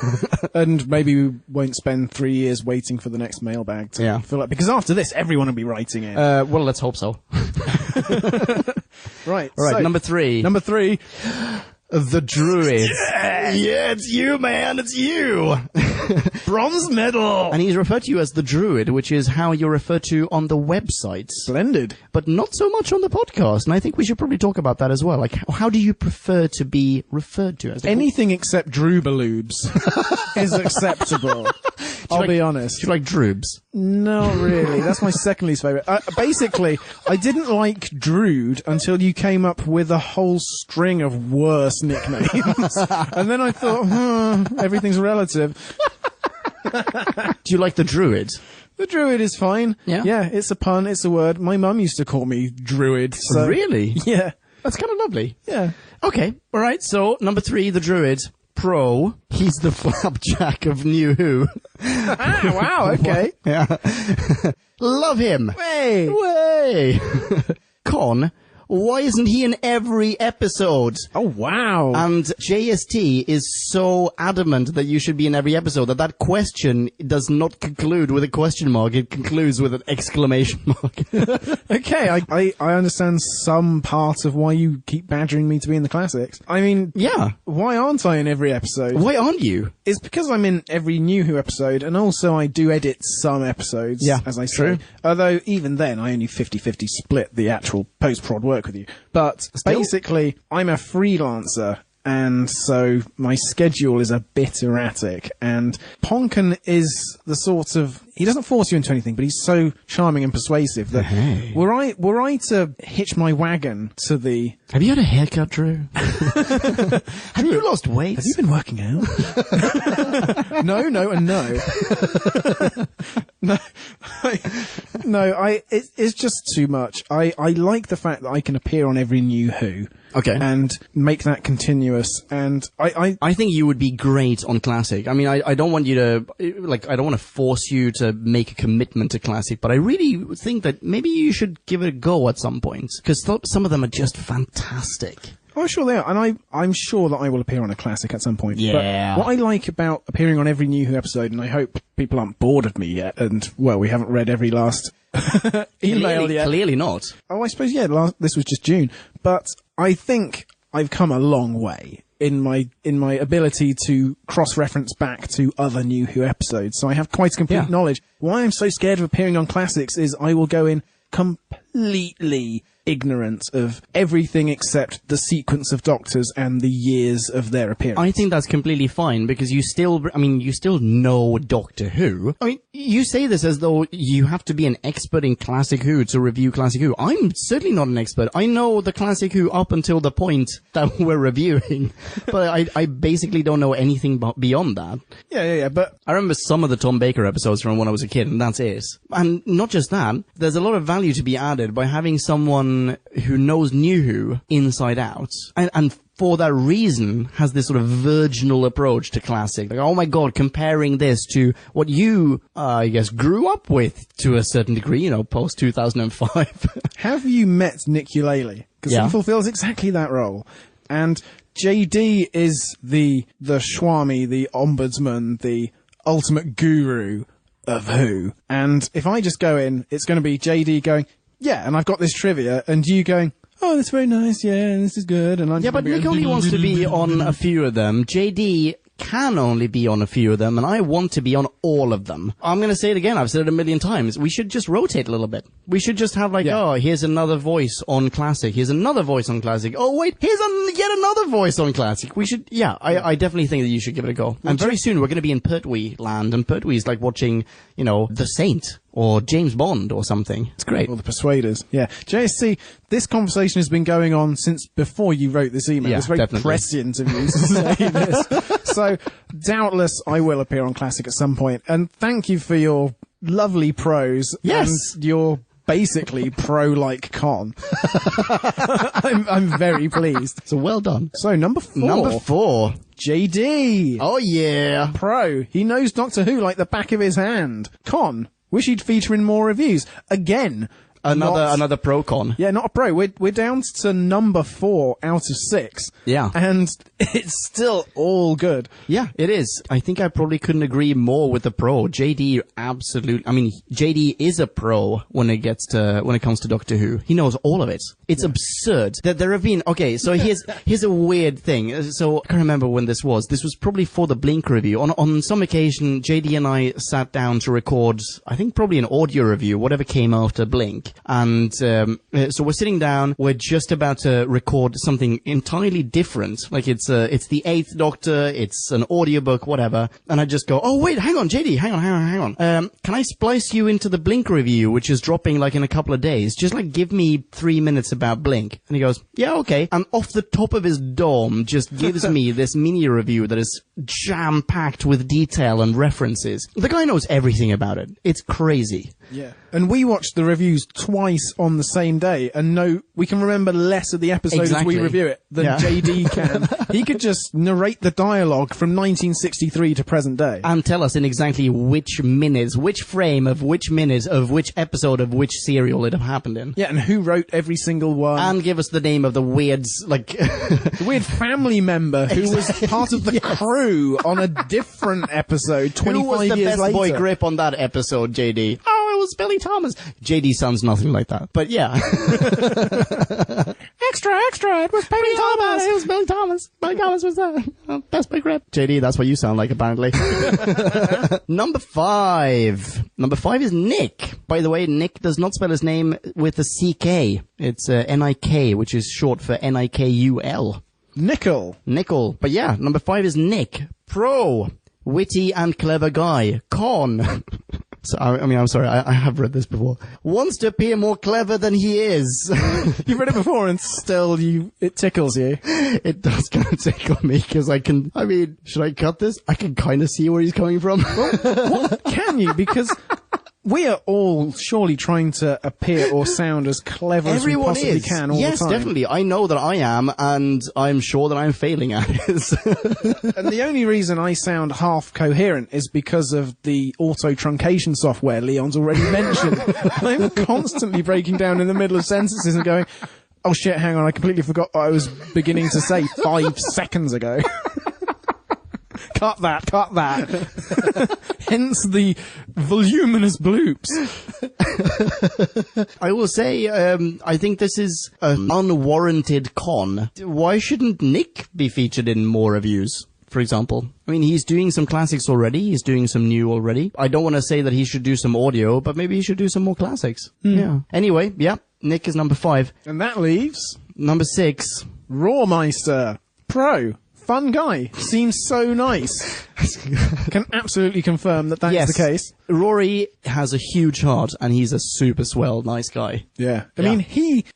And maybe we won't spend 3 years waiting for the next mailbag to fill up. Because after this, everyone will be writing it. Well, let's hope so. Right. All right, so, number 3. Number 3. The Druid. Yeah, it's you, man. It's you. Bronze medal. And he's referred to you as the Druid, which is how you're referred to on the website. Splendid. But not so much on the podcast. And I think we should probably talk about that as well. Like, how do you prefer to be referred to as? Anything except Drubaloobs is acceptable. I'll be honest. Do you like Droobs? Not really. That's my second least favourite. Basically, I didn't like Drood until you came up with a whole string of worse nicknames. And then I thought, everything's relative. Do you like the Druid? The Druid is fine. Yeah? Yeah, it's a pun, it's a word. My mum used to call me Druid. So, really? Yeah. That's kind of lovely. Yeah. Okay, alright, so number 3, the Druid. Pro, he's the Flapjack of New Who. Wow, okay. Yeah. Love him. Way. Way. Con, why isn't he in every episode? Oh, wow. And JST is so adamant that you should be in every episode that question does not conclude with a question mark. It concludes with an exclamation mark. Okay, I understand some part of why you keep badgering me to be in the classics. I mean, yeah. Why aren't I in every episode? Why aren't you? It's because I'm in every New Who episode, and also I do edit some episodes, as I say. True. Although, even then, I only 50-50 split the actual post-prod work with you. But basically, I'm a freelancer, and so my schedule is a bit erratic, and Ponkin is the sort of... He doesn't force you into anything, but he's so charming and persuasive that were I to hitch my wagon to the... Have you had a haircut, Drew? Have you lost weight? Have you been working out? No, and no. It's just too much. I like the fact that I can appear on every new Who. Okay. And make that continuous. And I think you would be great on Classic. I mean, I don't want you to, I don't want to force you to make a commitment to Classic, but I really think that maybe you should give it a go at some point, because some of them are just fantastic. Oh, sure they are. And I'm sure that I will appear on a Classic at some point. Yeah. But what I like about appearing on every new Who episode, and I hope people aren't bored of me yet, and, well, we haven't read every last email yet. Clearly not. Oh, I suppose, yeah, this was just June. But I think I've come a long way in my ability to cross-reference back to other new Who episodes. So I have quite a complete knowledge. Why I'm so scared of appearing on Classics is I will go in completely ignorant of everything except the sequence of Doctors and the years of their appearance. I think that's completely fine, because you still know Doctor Who. I mean, you say this as though you have to be an expert in Classic Who to review Classic Who. I'm certainly not an expert. I know the Classic Who up until the point that we're reviewing, but I basically don't know anything beyond that. Yeah, but I remember some of the Tom Baker episodes from when I was a kid, and that's it. And not just that, there's a lot of value to be added by having someone who knows New Who inside out, and for that reason has this sort of virginal approach to Classic. Like, oh my god, comparing this to what you, I guess, grew up with to a certain degree, post 2005. Have you met Nick Eulalie? Because he fulfills exactly that role. And JD is the Swami, the ombudsman, the ultimate guru of Who. And if I just go in, it's going to be JD going, yeah, and I've got this trivia, and you going, oh, that's very nice, yeah, this is good, and I'm just but Nick only wants to be on a few of them. JD can only be on a few of them, and I want to be on all of them. I'm going to say it again, I've said it a million times, we should just rotate a little bit. We should just have here's another voice on Classic, here's another voice on Classic, oh wait, here's yet another voice on Classic. We should, I definitely think that you should give it a go. And very soon we're going to be in Pertwee land, and Pertwee is like watching, The Saint, or James Bond, or something. It's great. Or The Persuaders. Yeah. JSC, this conversation has been going on since before you wrote this email. Yeah, it's very prescient of you to say this. So, doubtless, I will appear on Classic at some point. And thank you for your lovely prose. Yes. And your basically pro-like con. I'm very pleased. So well done. So, number 4. Number 4. JD. Oh yeah. Pro. He knows Doctor Who like the back of his hand. Con. Wish he'd feature in more reviews. Again. Another pro con. Yeah, not a pro. We're down to number 4 out of 6. Yeah. And it's still all good. Yeah, it is. I think I probably couldn't agree more with the pro. JD JD is a pro when it comes to Doctor Who. He knows all of it. It's absurd that there have been, so here's a weird thing. So I can't remember when this was. This was probably for the Blink review. On some occasion, JD and I sat down to record, I think probably an audio review, whatever came after Blink. And so we're sitting down, we're just about to record something entirely different. Like it's the 8th Doctor, it's an audiobook, whatever. And I just go, oh wait, hang on, JD, hang on. Can I splice you into the Blink review, which is dropping like in a couple of days? Just give me 3 minutes about Blink. And he goes, yeah, okay. And off the top of his dome just gives me this mini review that is jam-packed with detail and references. The guy knows everything about it. It's crazy. Yeah. And we watched the reviews twice on the same day, and we can remember less of the episode as we review it than JD can. He could just narrate the dialogue from 1963 to present day. And tell us in exactly which minutes, which frame of which minute of which episode of which serial it have happened in. Yeah, and who wrote every single one. And give us the name of the weird, the weird family member who was part of the crew on a different episod 25 years later. Who was the best boy grip on that episode, JD? Oh, it was Billy Thomas. JD sounds nothing like that, but yeah. extra, it was Billy Thomas. It was Billy Thomas. Billy Thomas was the best boy grip. JD, that's what you sound like, apparently. Number 5. Number 5 is Nick. By the way, Nick does not spell his name with a CK. It's N-I-K, which is short for N-I-K-U-L. Nickel. But yeah, number 5 is Nick. Pro. Witty and clever guy. Con. So, I'm sorry, I have read this before. Wants to appear more clever than he is. You've read it before and still it tickles you. It does kind of tickle me, because should I cut this? I can kind of see where he's coming from. Well, what can you? Because we are all surely trying to appear or sound as clever as we possibly can all the time. Yes, definitely. I know that I am, and I'm sure that I'm failing at it. And the only reason I sound half coherent is because of the auto-truncation software Leon's already mentioned. I'm constantly breaking down in the middle of sentences and going, oh shit, hang on, I completely forgot what I was beginning to say 5 seconds ago. Cut that. Hence the voluminous bloops. I will say, I think this is an unwarranted con. Why shouldn't Nick be featured in more reviews, for example? I mean, he's doing some classics already. He's doing some new already. I don't want to say that he should do some audio, but maybe he should do some more classics. Yeah. Anyway, yeah, Nick is number 5. And that leaves... Number 6. Rawmeister. Pro. Fun guy. Seems so nice. Can absolutely confirm that that's the case. Rory has a huge heart, and he's a super swell, nice guy. Yeah. I mean,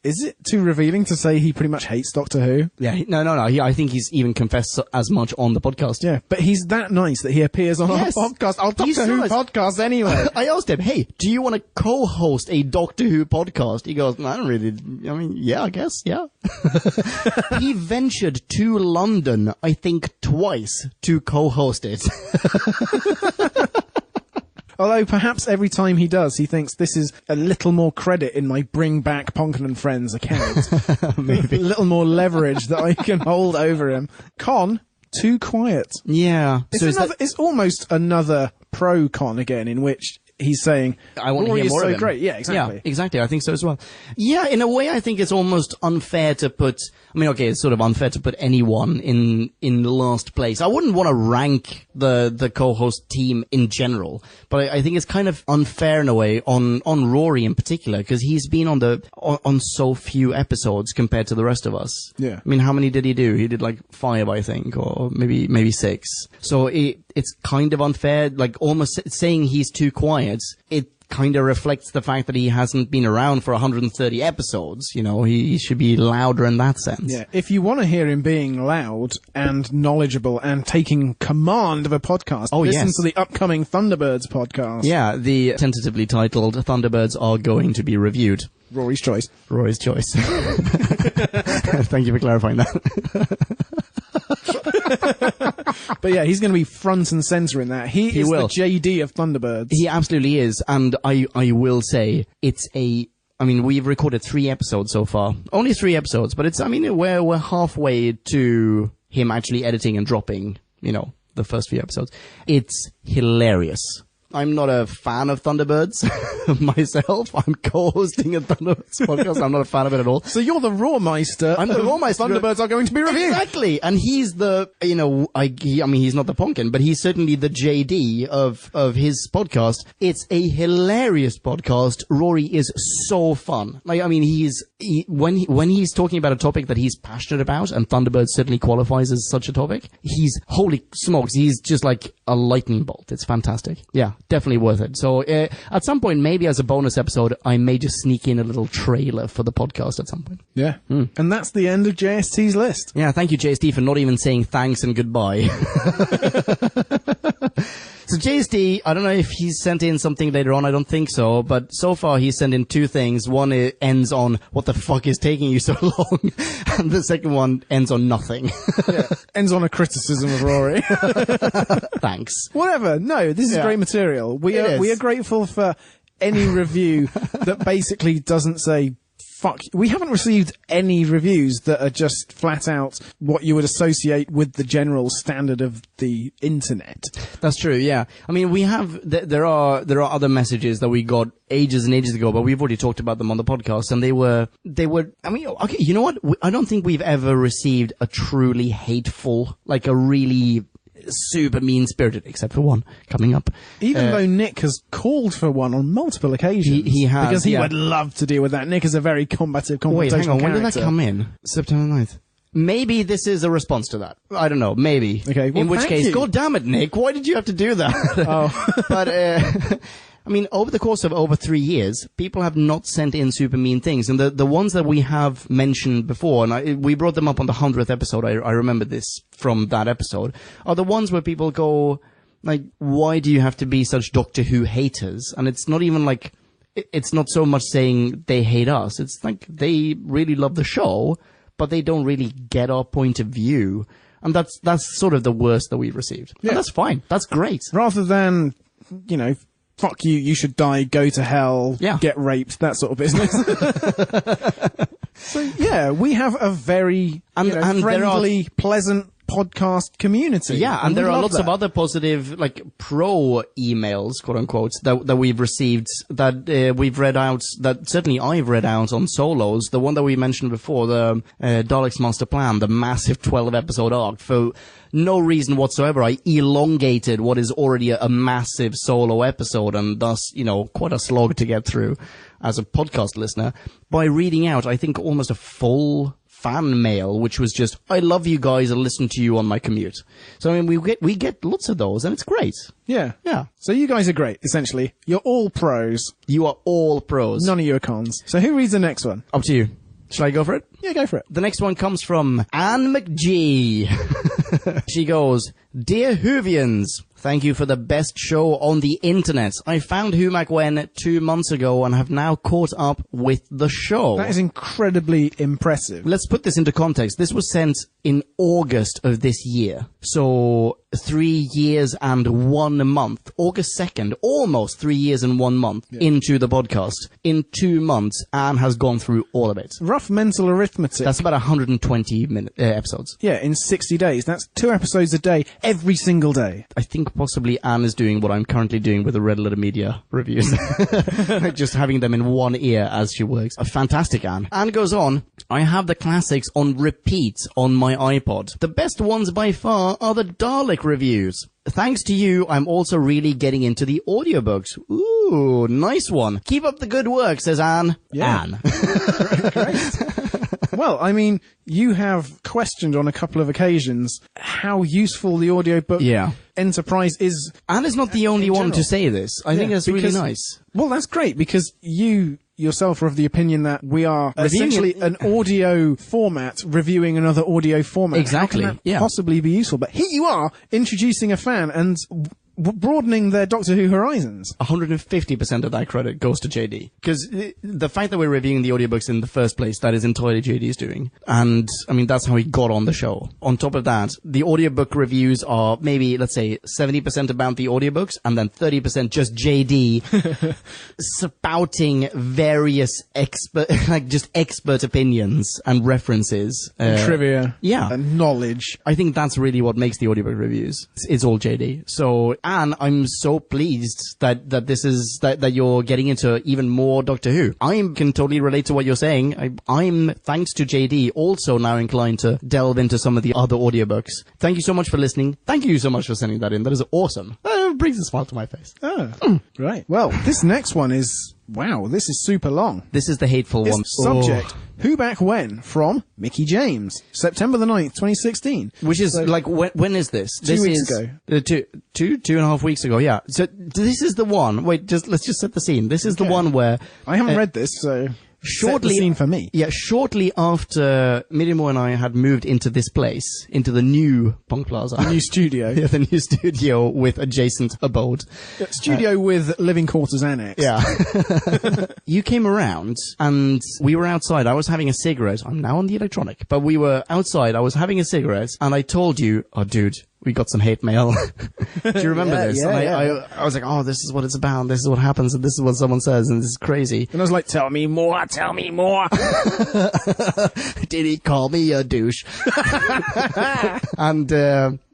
is it too revealing to say he pretty much hates Doctor Who? Yeah, no. I think he's even confessed as much on the podcast. Yeah, but he's that nice that he appears on our podcast. Our Doctor Who podcast anyway. I asked him, hey, do you want to co-host a Doctor Who podcast? He goes, I don't really, I mean, yeah, I guess, yeah. He ventured to London, I think, twice to co-host it. Although perhaps every time he does, he thinks this is a little more credit in my Bring Back Ponkin and Friends account. Maybe. A little more leverage that I can hold over him. Con, too quiet. Yeah. It's almost another pro con again, in which he's saying, I want to hear more of him. Great. Yeah, exactly. Yeah, exactly. I think so as well. Yeah, in a way, I think it's almost unfair to put, I mean, okay, it's sort of unfair to put anyone in last place. I wouldn't want to rank the co-host team in general, but I think it's kind of unfair in a way on Rory in particular, because he's been on so few episodes compared to the rest of us. Yeah. I mean, how many did he do? He did like 5, I think, or maybe 6. So it's kind of unfair, like almost saying he's too quiet. It kind of reflects the fact that he hasn't been around for 130 episodes. You know, he should be louder in that sense. Yeah, if you want to hear him being loud and knowledgeable and taking command of a podcast, listen to the upcoming Thunderbirds podcast. Yeah, the tentatively titled Thunderbirds Are Going to Be Reviewed. Rory's choice. Rory's choice. Thank you for clarifying that. But yeah, he's going to be front and center in that. He is the JD of Thunderbirds. He absolutely is. And I will say I mean, we've recorded 3 episodes so far. Only 3 episodes, but we're halfway to him actually editing and dropping, the first few episodes. It's hilarious. I'm not a fan of Thunderbirds myself. I'm co-hosting a Thunderbirds podcast. I'm not a fan of it at all. So you're the Rawmeister. I'm the Rawmeister. Thunderbirds are going to be reviewed. Exactly. And he's the, I mean, he's not the Ponkin, but he's certainly the JD of his podcast. It's a hilarious podcast. Rory is so fun. Like, I mean, when he's talking about a topic that he's passionate about, and Thunderbirds certainly qualifies as such a topic, holy smokes, he's just like a lightning bolt. It's fantastic. Yeah. Definitely worth it. So at some point, maybe as a bonus episode, I may just sneak in a little trailer for the podcast at some point. Yeah. And that's the end of JST's list. Yeah, thank you, JST, for not even saying thanks and goodbye. So JST, I don't know if he's sent in something later on, I don't think so, but so far he's sent in 2 things. One ends on, what the fuck is taking you so long? And the second one ends on nothing. Yeah, ends on a criticism of Rory. Thanks. Whatever. No, this is great material. We are grateful for any review that basically doesn't say, fuck. We haven't received any reviews that are just flat out what you would associate with the general standard of the internet. That's true, yeah. I mean, we have, there are other messages that we got ages and ages ago, but we've already talked about them on the podcast, and they were, I mean, okay, you know what? I don't think we've ever received a truly hateful, like a really super mean-spirited, except for one coming up. Even though Nick has called for one on multiple occasions. He has, because he would love to deal with that. Nick is a very combative, confrontational Wait, hang on, character. when did that come in? September 9th. Maybe this is a response to that. I don't know, maybe. Okay, well, in which case, you. God damn it, Nick, why did you have to do that? Oh. But, I mean, over the course of over 3 years, people have not sent in super mean things. And the ones that we have mentioned before, and we brought them up on the 100th episode, I remember this from that episode, are the ones where people go, Like, why do you have to be such Doctor Who haters? And it's not even like, it's not so much saying they hate us. It's like they really love the show, but they don't really get our point of view. And that's sort of the worst that we've received. Yeah. And that's fine. That's great. Rather than, fuck you, you should die, go to hell, get raped, that sort of business. So, yeah, we have a very friendly, pleasant podcast community. Yeah, and there are lots of other positive, like, pro emails, quote unquote, that we've received, that we've read out, that certainly I've read out on solos. The one that we mentioned before, the Daleks Master Plan, the massive 12-episode arc. For no reason whatsoever, I elongated what is already a massive solo episode, and thus, quite a slog to get through as a podcast listener, by reading out, I think, almost a full fan mail, which was just, I love you guys, I listen to you on my commute. So, I mean, we get lots of those, and it's great. Yeah. Yeah. So you guys are great, essentially. You're all pros. You are all pros. None of you are cons. So who reads the next one? Up to you. Shall I go for it? Yeah, go for it. The next one comes from Anne McGee. She goes, Dear Whovians, thank you for the best show on the internet. I found Who Mac When 2 months ago and have now caught up with the show. That is incredibly impressive. Let's put this into context. This was sent in August of this year. So 3 years and 1 month. August 2nd, almost 3 years and 1 month into the podcast. In 2 months, Anne has gone through all of it. Rough mental arithmetic. That's about 120 episodes. Yeah, in 60 days. That's 2 episodes a day, every single day. I think possibly Anne is doing what I'm currently doing with the Red Letter Media reviews. Just having them in one ear as she works. Fantastic, Anne. Anne goes on, I have the classics on repeat on my iPod. The best ones by far are the Dalek reviews. Thanks to you, I'm also really getting into the audiobooks. Ooh, nice one. Keep up the good work, says Anne. Yeah. Anne. Great. Well, I mean, you have questioned on a couple of occasions how useful the audiobook enterprise is. Anne is not the only one to say this. I think that's really nice. Well, that's great, because you yourself are of the opinion that we are essentially an audio format reviewing another audio format. Exactly. How can that possibly be useful? But here you are, introducing a fan and broadening their Doctor Who horizons. 150% of that credit goes to JD. Because the fact that we're reviewing the audiobooks in the first place, that is entirely JD's doing. And, I mean, that's how he got on the show. On top of that, the audiobook reviews are maybe, let's say, 70% about the audiobooks, and then 30% just JD spouting various expert opinions and references. Trivia. Yeah. And knowledge. I think that's really what makes the audiobook reviews. It's all JD. So, and I'm so pleased that you're getting into even more Doctor Who. I can totally relate to what you're saying. I'm, thanks to JD, also now inclined to delve into some of the other audiobooks. Thank you so much for listening. Thank you so much for sending that in. That is awesome. It brings a smile to my face. Oh, right. Well, this next one is, wow, this is super long. This is the hateful one. Subject, Who Back When, from Mickey James, September the 9th, 2016. Which is, when is this? 2 weeks ago. 2.5 weeks ago, yeah. So, this is the one, let's just set the scene. This is the one where... I haven't read this, so... Shortly, set the scene for me. Yeah, shortly after Mirimo and I had moved into this place, into the new Punk Plaza. The new studio. Yeah, the new studio with adjacent abode. Studio with living quarters annex. Yeah. You came around and we were outside. I was having a cigarette. I'm now on the electronic. But we were outside. I was having a cigarette and I told you, oh dude, we got some hate mail. Do you remember this? Yeah, and I was like, oh, this is what it's about. This is what happens. And this is what someone says. And this is crazy. And I was like, tell me more. Tell me more. Did he call me a douche? And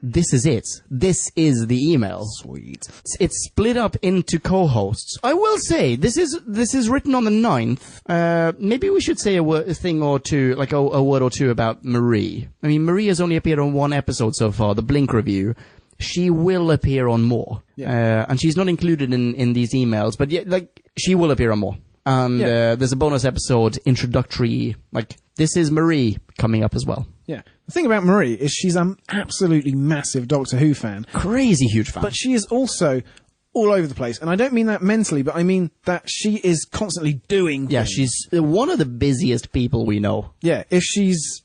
this is it. This is the email. Sweet. It's split up into co-hosts. I will say, this is written on the 9th. Maybe we should say a thing or two, like a word or two about Marie. I mean, Marie has only appeared on one episode so far, the Blink review. She will appear on more. Yeah. And she's not included in these emails, but she will appear on more. And there's a bonus episode, introductory, this is Marie, coming up as well. Yeah. The thing about Marie is she's an absolutely massive Doctor Who fan. Crazy huge fan. But she is also all over the place. And I don't mean that mentally, but I mean that she is constantly doing things. Yeah, she's one of the busiest people we know. Yeah, if she's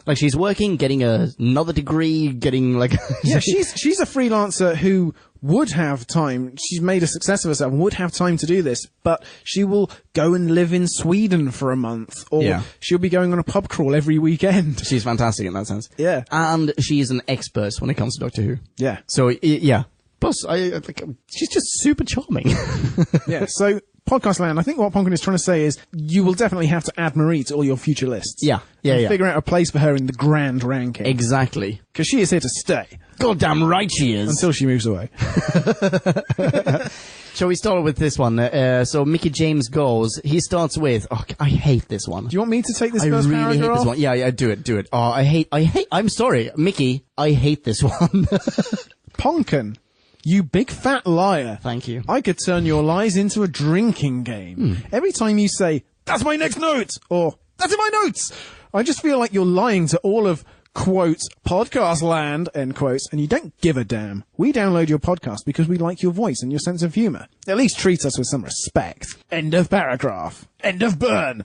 Like, she's working, getting another degree, getting, like... Yeah, she's a freelancer who would have time. She's made a success of herself and would have time to do this, but she will go and live in Sweden for a month, or she'll be going on a pub crawl every weekend. She's fantastic in that sense. Yeah. And she's an expert when it comes to Doctor Who. Yeah. So, yeah. Plus, I think she's just super charming. Yeah, so... Podcast Land, I think what Ponkin is trying to say is you will definitely have to add Marie to all your future lists. Yeah. Figure out a place for her in the grand ranking. Exactly. Because she is here to stay. Goddamn right she is. Until she moves away. Shall we start with this one? So Mickey James goes, he starts with, I hate this one. Do you want me to take this first paragraph? I really hate this one. Yeah, do it. Oh, I'm sorry. Mickey, I hate this one. Ponkin. You big fat liar. Thank you. I could turn your lies into a drinking game. Every time you say, that's my next note, or that's in my notes, I just feel like you're lying to all of, quote, podcast land, end quotes, and you don't give a damn. We download your podcast because we like your voice and your sense of humour. At least treat us with some respect. End of paragraph. End of burn.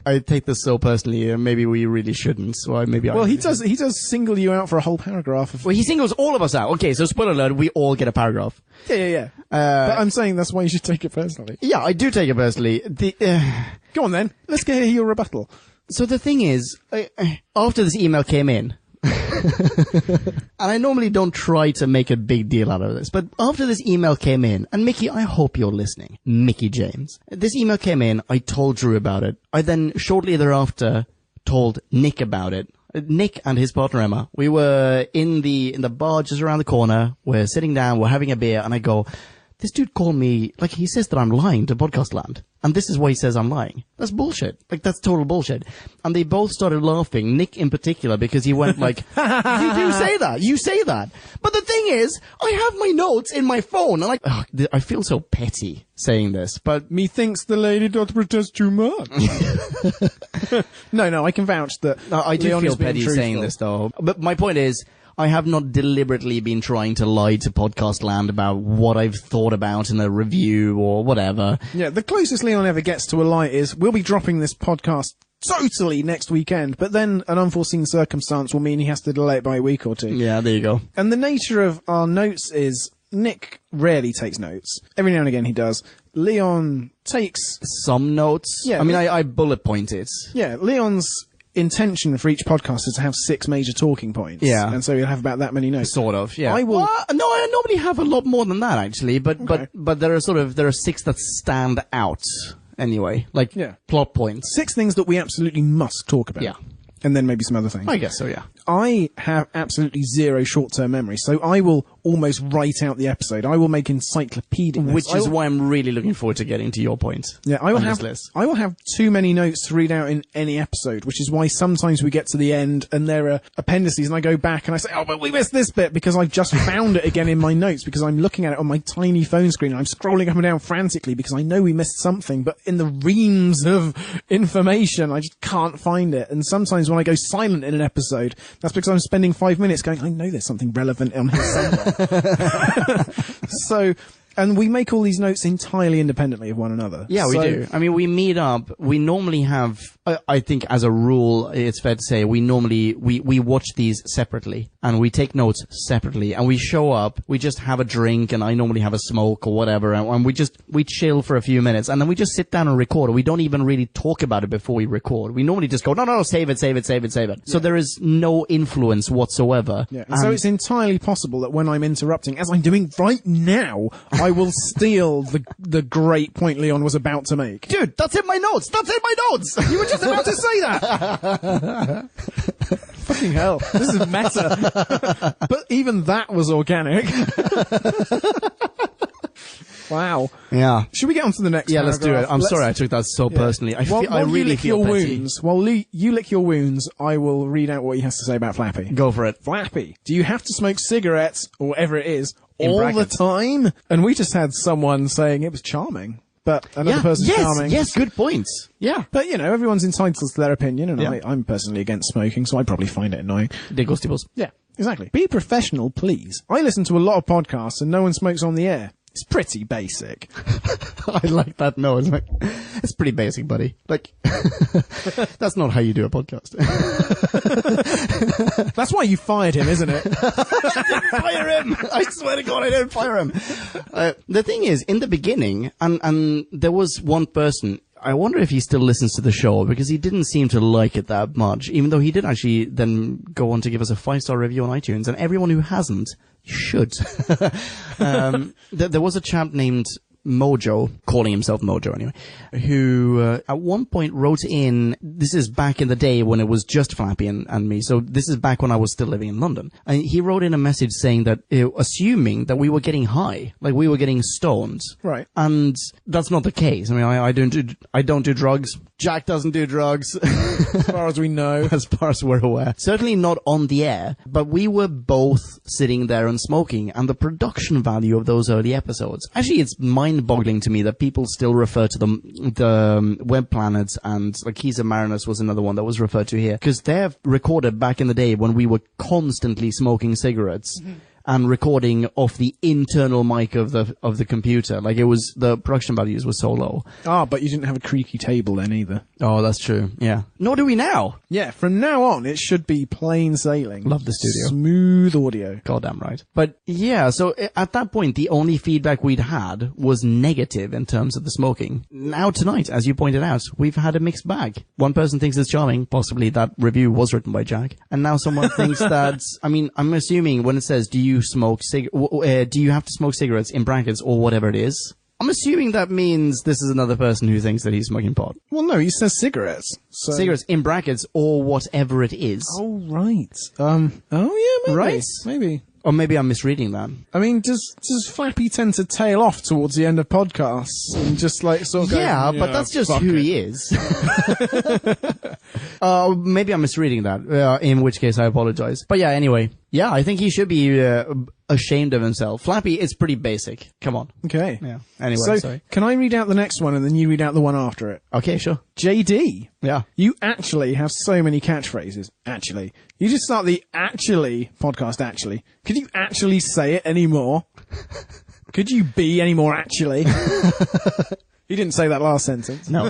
I take this so personally, maybe we really shouldn't. So he does single you out for a whole paragraph. Well, he singles all of us out. Okay, so spoiler alert, we all get a paragraph. Yeah. But I'm saying that's why you should take it personally. Yeah, I do take it personally. Go on then. Let's hear your rebuttal. So the thing is, after this email came in, and I normally don't try to make a big deal out of this, but after this email came in, and Mickey, I hope you're listening, Mickey James, this email came in, I told Drew about it. I then, shortly thereafter, told Nick about it. Nick and his partner Emma, we were in the bar just around the corner, we're sitting down, we're having a beer, and I go, this dude called me, like, he says that I'm lying to Podcast Land. And this is why he says I'm lying. That's bullshit. Like, that's total bullshit. And they both started laughing, Nick in particular, because he went like, you say that. You say that. But the thing is, I have my notes in my phone, and I feel so petty saying this, but... Methinks the lady doth protest too much. No, I can vouch that... No, I do Leon feel petty saying this, though. But my point is, I have not deliberately been trying to lie to Podcast Land about what I've thought about in a review or whatever. Yeah, the closest Leon ever gets to a lie is we'll be dropping this podcast totally next weekend, but then an unforeseen circumstance will mean he has to delay it by a week or two. Yeah, there you go. And the nature of our notes is Nick rarely takes notes. Every now and again he does. Leon takes... some notes. Yeah. I mean, I bullet point it. Yeah, Leon's intention for each podcast is to have 6 major talking points. Yeah. And so you'll have about that many notes. Sort of, yeah. I will... no, I normally have a lot more than that, actually, but there are 6 that stand out anyway. Like, plot points. 6 things that we absolutely must talk about. Yeah. And then maybe some other things. I guess so, yeah. I have absolutely zero short-term memory, so I will almost write out the episode. I will make encyclopedic notes. Which is why I'm really looking forward to getting to your point. Yeah, I will have too many notes to read out in any episode, which is why sometimes we get to the end and there are appendices and I go back and I say, oh, but we missed this bit because I've just found it again in my notes because I'm looking at it on my tiny phone screen and I'm scrolling up and down frantically because I know we missed something, but in the reams of information, I just can't find it. And sometimes when I go silent in an episode, that's because I'm spending 5 minutes going, I know there's something relevant on here somewhere. So, and we make all these notes entirely independently of one another. Yeah, we do. I mean, we meet up. We normally have, I think as a rule, it's fair to say, we watch these separately and we take notes separately and we show up, we just have a drink and I normally have a smoke or whatever and we chill for a few minutes and then we just sit down and record. We don't even really talk about it before we record. We normally just go, no, save it. Yeah. So there is no influence whatsoever. Yeah. And so it's entirely possible that when I'm interrupting, as I'm doing right now, I will steal the great point Leon was about to make. Dude, that's in my notes! You were just about to say that! Fucking hell. This is meta. But even that was organic. Wow. Yeah. Should we get on to the next paragraph? Let's do it. I'm sorry I took that so personally. I really feel petty. While you lick your wounds, I will read out what he has to say about Flappy. Go for it. Flappy, do you have to smoke cigarettes, or whatever it is, all the time? And we just had someone saying it was charming. But another person's charming. Yes, good points. Yeah. But, everyone's entitled to their opinion, and I'm personally against smoking, so I probably find it annoying. Diggle stibbles. Yeah, exactly. Be professional, please. I listen to a lot of podcasts, and no one smokes on the air. It's pretty basic. I like that. No, it's like, it's pretty basic, buddy. Like, that's not how you do a podcast. That's why you fired him, isn't it? I didn't fire him. I swear to God, I didn't fire him. The thing is, in the beginning, and there was one person, I wonder if he still listens to the show, because he didn't seem to like it that much, even though he did actually then go on to give us a 5-star review on iTunes, and everyone who hasn't should. There was a chap named Mojo, calling himself Mojo anyway, who at one point wrote in, this is back in the day when it was just Flappy and me, so this is back when I was still living in London, and he wrote in a message saying that, assuming that we were getting high, like we were getting stoned. Right. And that's not the case. I mean, I don't do drugs. Jack doesn't do drugs. As far as we know. As far as we're aware. Certainly not on the air, but we were both sitting there and smoking, and the production value of those early episodes. Actually, it's mind-boggling to me that people still refer to the Web Planets, and like Keys of Marinus was another one that was referred to here, because they're recorded back in the day when we were constantly smoking cigarettes. Mm-hmm. And recording off the internal mic of the computer. Like, it was, the production values were so low. Ah, but you didn't have a creaky table then either. Oh, that's true. Yeah. Nor do we now. Yeah, from now on, it should be plain sailing. Love the studio. Smooth audio. Goddamn right. But yeah, so at that point, the only feedback we'd had was negative in terms of the smoking. Now tonight, as you pointed out, we've had a mixed bag. One person thinks it's charming. Possibly that review was written by Jack. And now someone thinks that, I mean, I'm assuming when it says, do you have to smoke cigarettes in brackets or whatever it is? I'm assuming that means this is another person who thinks that he's smoking pot. Well, no, he says cigarettes. So. Cigarettes in brackets or whatever it is. Oh, right. Oh, yeah, maybe. Right? Maybe. Or maybe I'm misreading that. I mean, does Flappy tend to tail off towards the end of podcasts and just like sort of go, yeah, but that's just who he is. Maybe I'm misreading that, in which case I apologize. But yeah, anyway. Yeah, I think he should be ashamed of himself. Flappy, it's pretty basic. Come on. Okay. Yeah. Anyway, so, sorry. Can I read out the next one and then you read out the one after it? Okay, sure. JD. Yeah. You actually have so many catchphrases. Actually. You just start the actually podcast actually. Could you actually say it anymore? Could you be any more actually? He didn't say that last sentence. No.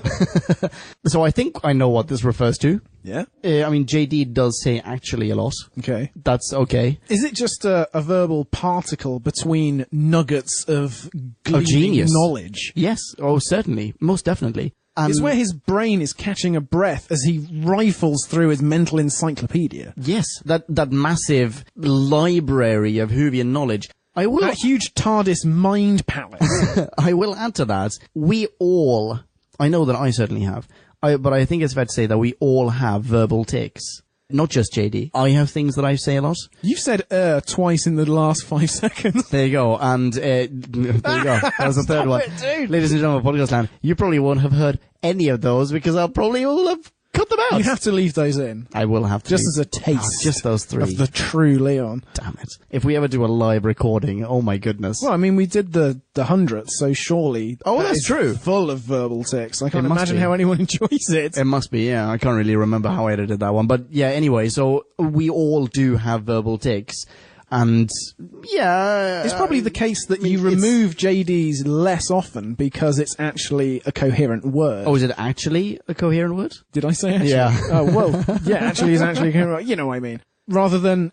So I think I know what this refers to. Yeah? I mean, JD does say actually a lot. Okay. That's okay. Is it just a verbal particle between nuggets of gleaming genius knowledge? Yes. Oh, certainly. Most definitely. It's where his brain is catching a breath as he rifles through his mental encyclopedia. Yes. That massive library of Whovian knowledge. That huge TARDIS mind palace. I will add to that. We all, I know that I certainly have, but I think it's fair to say that we all have verbal tics. Not just JD. I have things that I say a lot. You've said twice in the last 5 seconds. There you go. And there you go. That was the third one. Dude. Ladies and gentlemen, Podcast Land, you probably won't have heard any of those because I probably will have cut them out. You have to leave those in. I will have to. Just as a taste. Just those three. Of the true Leon. Damn it. If we ever do a live recording, oh my goodness. Well, I mean, we did the 100th, so surely... Oh, that's true. Full of verbal tics. I can't imagine how anyone enjoys it. It must be, yeah. I can't really remember how I edited that one. But yeah, anyway, so we all do have verbal tics. And, yeah... It's probably the case that you remove JD's less often because it's actually a coherent word. Oh, is it actually a coherent word? Did I say actually? Yeah. Oh, well, yeah, actually is actually a coherent word. You know what I mean. Rather than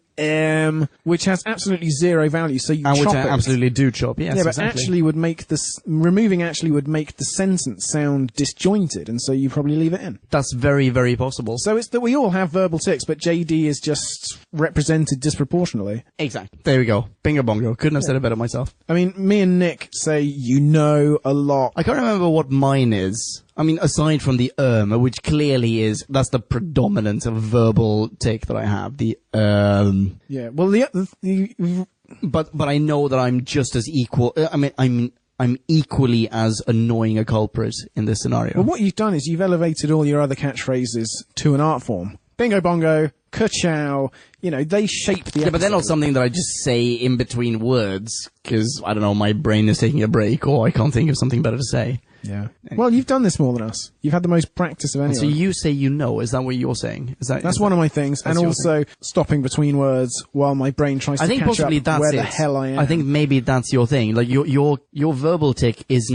which has absolutely zero value, so you chop which I it. absolutely do chop, yes, yeah, but exactly. actually would make removing actually would make the sentence sound disjointed, and so you probably leave it in. That's very, very possible. So it's that we all have verbal tics, but JD is just represented disproportionately. Exactly. There we go. Bingo bongo. Couldn't have said it better myself. I mean, me and Nick say you know a lot. I can't remember what mine is. I mean, aside from the which clearly is, that's the predominant verbal tic that I have. The Yeah, well, but I know that I'm just as equal. I'm equally as annoying a culprit in this scenario. Well, what you've done is you've elevated all your other catchphrases to an art form. Bingo bongo, ka-chow, they shape the episode. Yeah, but they're not something that I just say in between words, because, I don't know, my brain is taking a break, or I can't think of something better to say. Yeah. Well, you've done this more than us. You've had the most practice of anyone. So you say you know. Is that what you're saying? That's one of my things. And also stopping between words while my brain tries to catch up where the hell I am. I think maybe that's your thing. Like your verbal tick is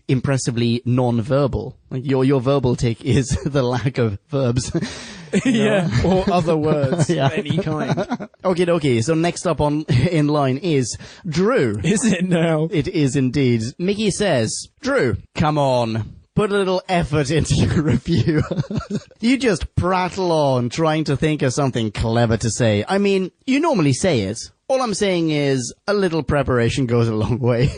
impressively non-verbal. Like your verbal tick is the lack of verbs. Yeah, or other words of any kind. Okay. So next up in line is Drew. Is it now? It is indeed. Mickey says, Drew, come on. Put a little effort into your review. You just prattle on trying to think of something clever to say. I mean, you normally say it. All I'm saying is a little preparation goes a long way.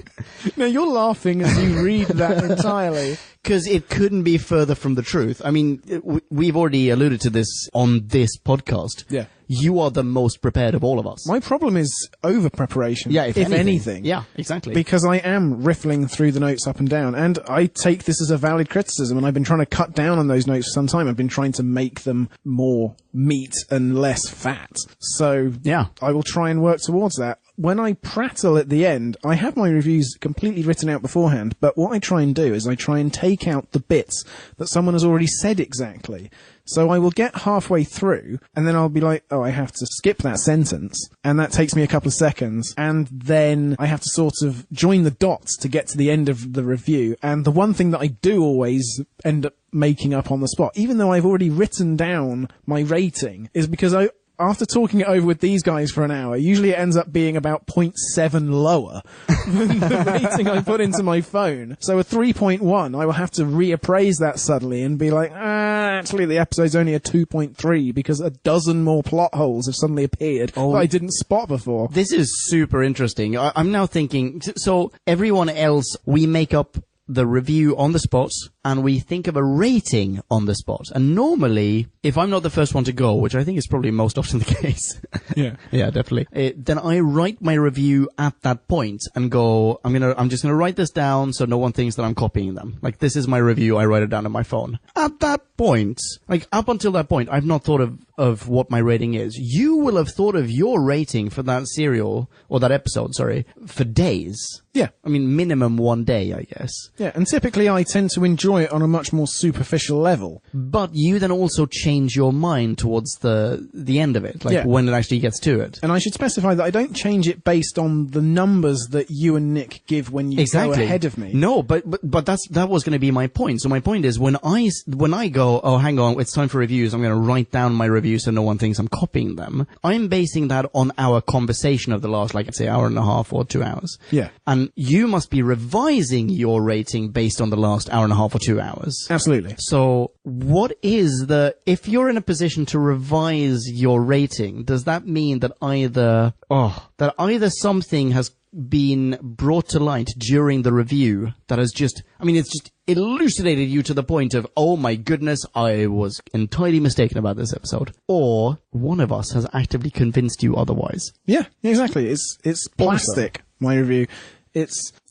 No, you're laughing as you read that entirely. Because it couldn't be further from the truth. I mean, we've already alluded to this on this podcast. Yeah. You are the most prepared of all of us. My problem is over-preparation. Yeah, if anything. Yeah, exactly. Because I am riffling through the notes up and down, and I take this as a valid criticism, and I've been trying to cut down on those notes for some time. I've been trying to make them more meat and less fat. So, yeah, I will try and work towards that. When I prattle at the end, I have my reviews completely written out beforehand, but what I try and do is I try and take out the bits that someone has already said exactly. So I will get halfway through, and then I'll be like, oh, I have to skip that sentence, and that takes me a couple of seconds, and then I have to sort of join the dots to get to the end of the review. And the one thing that I do always end up making up on the spot, even though I've already written down my rating, is because after talking it over with these guys for an hour, usually it ends up being about 0.7 lower than the rating I put into my phone. So a 3.1, I will have to reappraise that suddenly and be like, actually the episode's only a 2.3 because a dozen more plot holes have suddenly appeared that I didn't spot before. This is super interesting. I'm now thinking, so everyone else, we make up the review on the spot, and we think of a rating on the spot. And normally, if I'm not the first one to go, which I think is probably most often the case. Yeah. Yeah, definitely. Then I write my review at that point and go, I'm just gonna write this down so no one thinks that I'm copying them. Like, this is my review, I write it down on my phone. At that point, like, up until that point, I've not thought of what my rating is. You will have thought of your rating for that serial, or that episode, sorry, for days. Yeah. I mean, minimum one day, I guess. Yeah, and typically I tend to enjoy it on a much more superficial level. But you then also change your mind towards the end of it, like when it actually gets to it. And I should specify that I don't change it based on the numbers that you and Nick give when you go ahead of me. No, but that was going to be my point. So my point is when I go, oh, hang on, it's time for reviews, I'm going to write down my reviews so no one thinks I'm copying them. I'm basing that on our conversation of the last, like, say, hour and a half or 2 hours. Yeah. And you must be revising your rating based on the last hour and a half or 2 hours. Absolutely. So what is if you're in a position to revise your rating, does that mean that either something has been brought to light during the review that has it's just elucidated you to the point of, oh my goodness, I was entirely mistaken about this episode, or one of us has actively convinced you otherwise? Yeah, exactly. It's plastic, my review.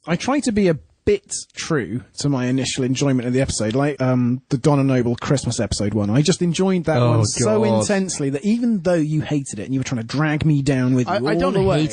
I try to be a bit true to my initial enjoyment of the episode, like the Donna Noble Christmas episode one. I just enjoyed that one so intensely that even though you hated it and you were trying to drag me down with you all the way.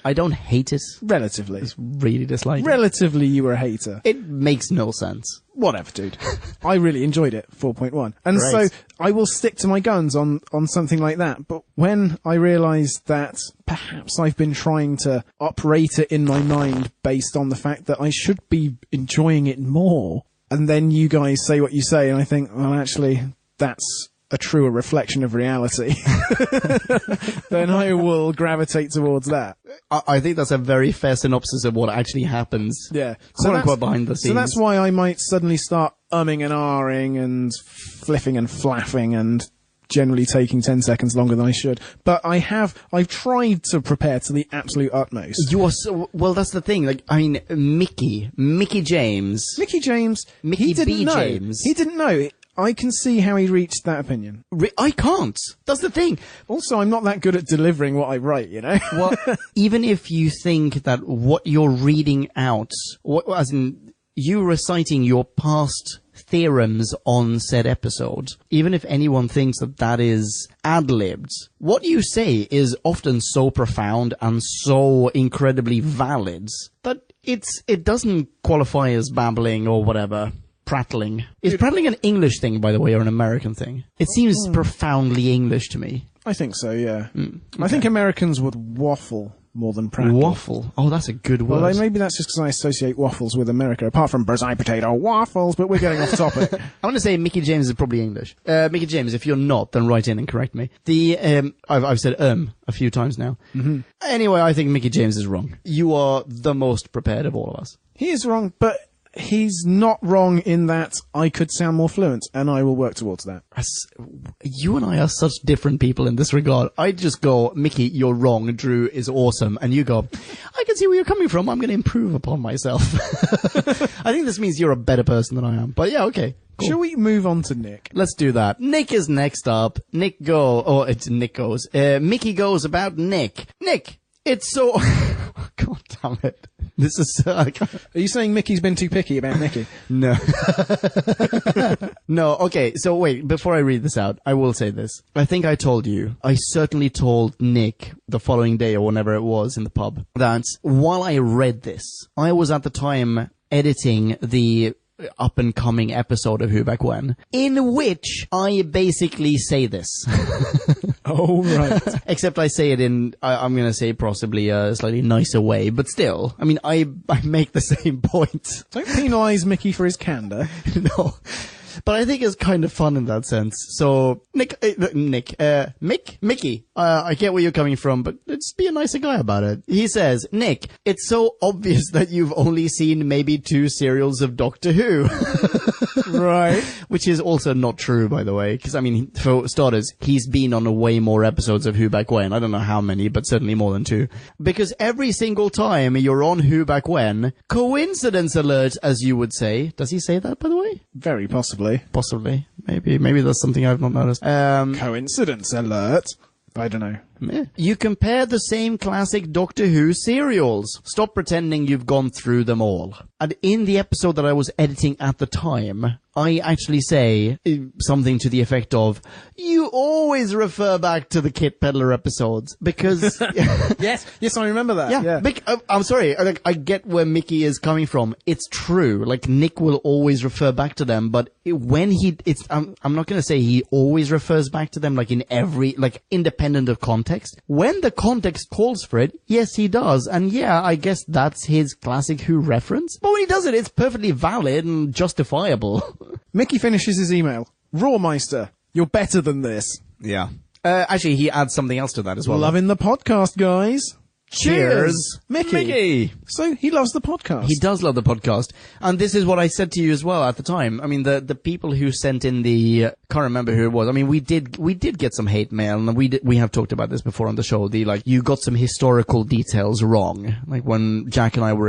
I don't hate it. Relatively. It's really dislike Relatively, you were a hater. It makes no sense. Whatever, dude. I really enjoyed it, 4.1. And so I will stick to my guns on something like that. But when I realised that perhaps I've been trying to operate it in my mind based on the fact that I should be enjoying it more, and then you guys say what you say, and I think, well, actually, that's a truer reflection of reality, then I will gravitate towards that. I think that's a very fair synopsis of what actually happens. Yeah. Quote unquote behind the scenes. So that's why I might suddenly start umming and ahhing and fliffing and flapping and generally taking 10 seconds longer than I should. But I've tried to prepare to the absolute utmost. You are so, well, that's the thing. Like, I mean, Mickey James. He didn't know. He didn't know. I can see how he reached that opinion. I can't. That's the thing. Also, I'm not that good at delivering what I write, you know? Well, even if you think that what you're reading out, as in you reciting your past theorems on said episode, even if anyone thinks that is ad-libbed, what you say is often so profound and so incredibly valid that it doesn't qualify as babbling or whatever. Prattling. Is prattling an English thing, by the way, or an American thing? It seems profoundly English to me. I think so, yeah. Okay. I think Americans would waffle more than prattle. Waffle? Oh, that's a good word. Well, maybe that's just because I associate waffles with America, apart from Brazil potato waffles, but we're getting off topic. I'm going to say Mickey James is probably English. Mickey James, if you're not, then write in and correct me. I've said a few times now. Mm-hmm. Anyway, I think Mickey James is wrong. You are the most prepared of all of us. He is wrong, but he's not wrong in that I could sound more fluent, and I will work towards that. You and I are such different people in this regard. I just go, Mickey, you're wrong, Drew is awesome, and you go, I can see where you're coming from, I'm going to improve upon myself. I think this means you're a better person than I am, but yeah, okay. Cool. Shall we move on to Nick? Let's do that. Nick is next up. Mickey goes about Nick. Nick, it's so... God damn it. This is... Are you saying Mickey's been too picky about Nicky? No. No, okay, so wait, before I read this out, I will say this. I think I told you, I certainly told Nick the following day or whenever it was in the pub, that while I read this, I was at the time editing the up-and-coming episode of Who Back When, in which I basically say this. Oh, right. Except I say it in, I'm going to say possibly a slightly nicer way, but still, I mean, I make the same point. Don't penalise Mickey for his candour. No. But I think it's kind of fun in that sense. So, Mickey, I get where you're coming from, but let's be a nicer guy about it. He says, Nick, it's so obvious that you've only seen maybe 2 serials of Doctor Who. Right. Which is also not true, by the way, because, I mean, for starters, he's been on way more episodes of Who Back When. I don't know how many, but certainly more than 2. Because every single time you're on Who Back When, coincidence alert, as you would say. Does he say that, by the way? Very possibly. Possibly. Maybe that's something I've not noticed. Coincidence alert. I don't know. Yeah. You compare the same classic Doctor Who serials. Stop pretending you've gone through them all. And in the episode that I was editing at the time, I actually say something to the effect of, you always refer back to the Kit Peddler episodes, because... Yes, I remember that. Yeah. I'm sorry, I get where Mickey is coming from. It's true. Like, Nick will always refer back to them, but when I'm not going to say he always refers back to them, like in every, like, independent of context. When the context calls for it, yes, he does. And yeah, I guess that's his classic Who reference. But when he does it, it's perfectly valid and justifiable. Mickey finishes his email. Rawmeister, you're better than this. Yeah. Actually, he adds something else to that as well. Loving the podcast, guys. Cheers, Mickey. So he loves the podcast. He does love the podcast. And this is what I said to you as well at the time. I mean, the people who sent in can't remember who it was. I mean, we did get some hate mail, and we have talked about this before on the show. You got some historical details wrong. Like when Jack and I were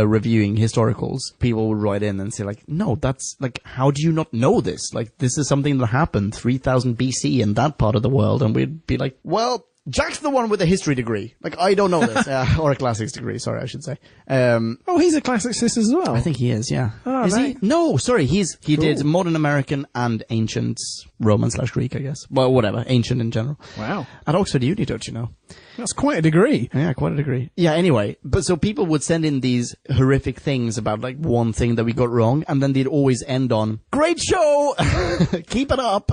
reviewing historicals, people would write in and say like, no, that's like, how do you not know this? Like, this is something that happened 3000 BC in that part of the world. And we'd be like, well, Jack's the one with a history degree. Like, I don't know this. Or a classics degree, sorry, I should say. He's a classicist as well. I think he is, yeah. Oh, is he? No, sorry, he cool. did modern American and ancient Roman/Greek, I guess. Well, whatever, ancient in general. Wow. At Oxford Uni, don't you know? That's quite a degree. Yeah, quite a degree. Yeah, anyway, but so people would send in these horrific things about like one thing that we got wrong, and then they'd always end on, great show! Keep it up!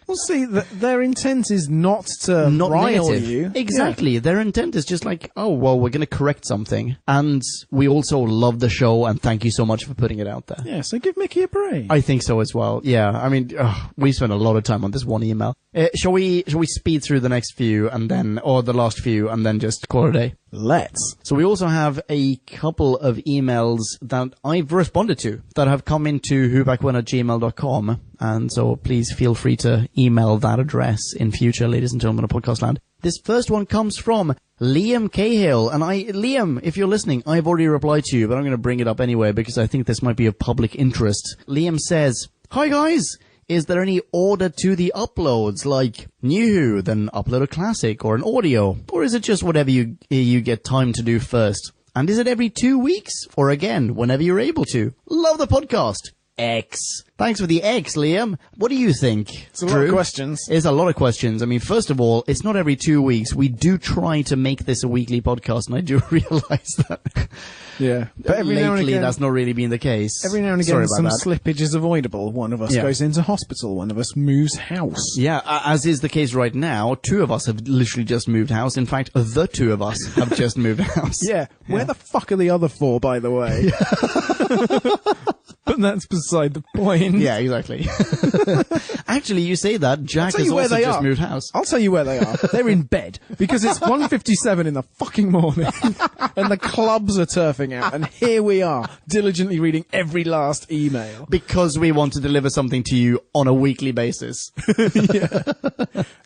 Well, see, their intent is not to rile negative. You. Exactly. Yeah. Their intent is just like, oh, well, we're going to correct something, and we also love the show, and thank you so much for putting it out there. Yeah, so give Mickey a break. I think so as well. Yeah, I mean, we spent a lot of time on this one email. Shall we speed through the next few, and then, or the last few, and then just call it a day? Let's. So we also have a couple of emails that I've responded to that have come into whobackwen@gmail.com. And so please feel free to email that address in future, ladies and gentlemen of Podcast Land. This first one comes from Liam Cahill. And Liam, if you're listening, I've already replied to you, but I'm going to bring it up anyway because I think this might be of public interest. Liam says, hi guys. Is there any order to the uploads, like New Who, then upload a classic or an audio? Or is it just whatever you get time to do first? And is it every 2 weeks? Or again, whenever you're able to? Love the podcast. X. Thanks for the X, Liam. What do you think? It's a lot of questions. It's a lot of questions. I mean, first of all, it's not every 2 weeks. We do try to make this a weekly podcast, and I do realize that. Yeah. But every now and lately, again, that's not really been the case. every now and Sorry again, about some that. slippage is avoidable. One of us Yeah. goes into hospital. One of us moves house. Yeah, as is the case right now, 2 of us have literally just moved house. In fact, the 2 of us have just moved house. Yeah. Where the fuck are the other 4, by the way? But that's beside the point. Yeah, exactly. Actually, you say that. Jack tell has you where also they just are. moved house. I'll tell you where they are. They're in bed because it's 1:57 in the fucking morning and the clubs are turfing out, and here we are diligently reading every last email. Because we want to deliver something to you on a weekly basis.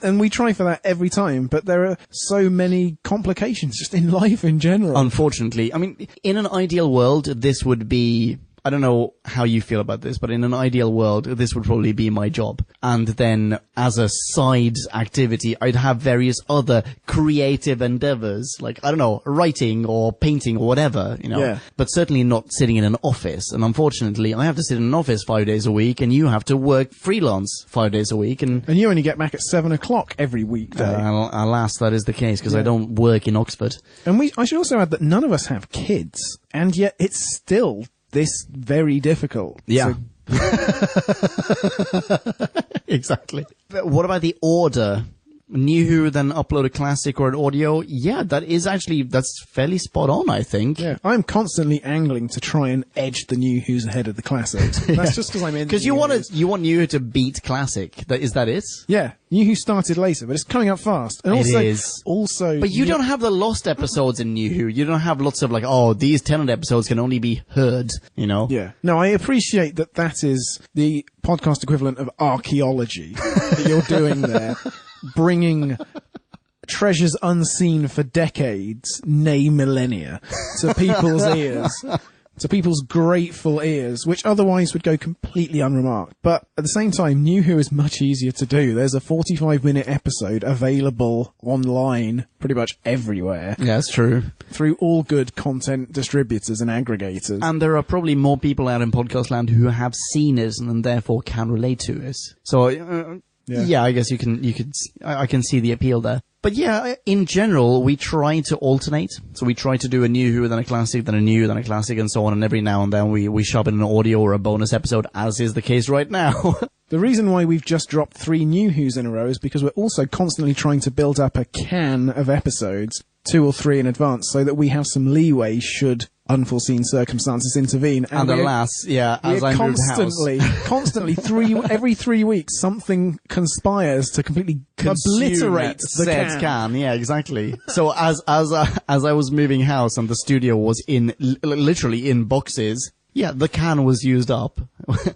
And we try for that every time, but there are so many complications just in life in general. Unfortunately. I mean, in an ideal world, this would be... I don't know how you feel about this, but in an ideal world, this would probably be my job. And then, as a side activity, I'd have various other creative endeavors, like, I don't know, writing or painting or whatever, you know. Yeah. But certainly not sitting in an office. And unfortunately, I have to sit in an office 5 days a week, and you have to work freelance 5 days a week. And And you only get back at 7 o'clock every weekday. alas, that is the case, because I don't work in Oxford. And I should also add that none of us have kids, and yet it's still this very difficult. Yeah. So, Exactly. But what about the order? New Who, then upload a classic or an audio? Yeah, that's fairly spot on, I think. yeah, I'm constantly angling to try and edge the new Who's ahead of the classics. That's just because I'm in. Because you want New Who to beat classic. Is that it? Yeah, New Who started later, but it's coming up fast. And It also, is. Also, But you don't have the lost episodes in New Who. You don't have lots of these tenant episodes can only be heard, you know? Yeah. No, I appreciate that is the podcast equivalent of archaeology that you're doing there. Bringing treasures unseen for decades, nay millennia, to people's ears. To people's grateful ears, which otherwise would go completely unremarked. But at the same time, New Who is much easier to do. There's a 45-minute episode available online pretty much everywhere Yeah, that's true. through all good content distributors and aggregators. And there are probably more people out in podcast land who have seen it and therefore can relate to it. So, yeah, I guess I can see the appeal there. But yeah, in general, we try to alternate. So we try to do a New Who, then a classic, then a new, then a classic, and so on. And every now and then we shove in an audio or a bonus episode, as is the case right now. The reason why we've just dropped 3 New Who's in a row is because we're also constantly trying to build up a can of episodes, 2 or 3 in advance, so that we have some leeway should unforeseen circumstances intervene. And alas, as I moved house. constantly every 3 weeks, something conspires to completely obliterate the said can. Yeah, exactly. So as I was moving house and the studio was literally in boxes, yeah, the can was used up.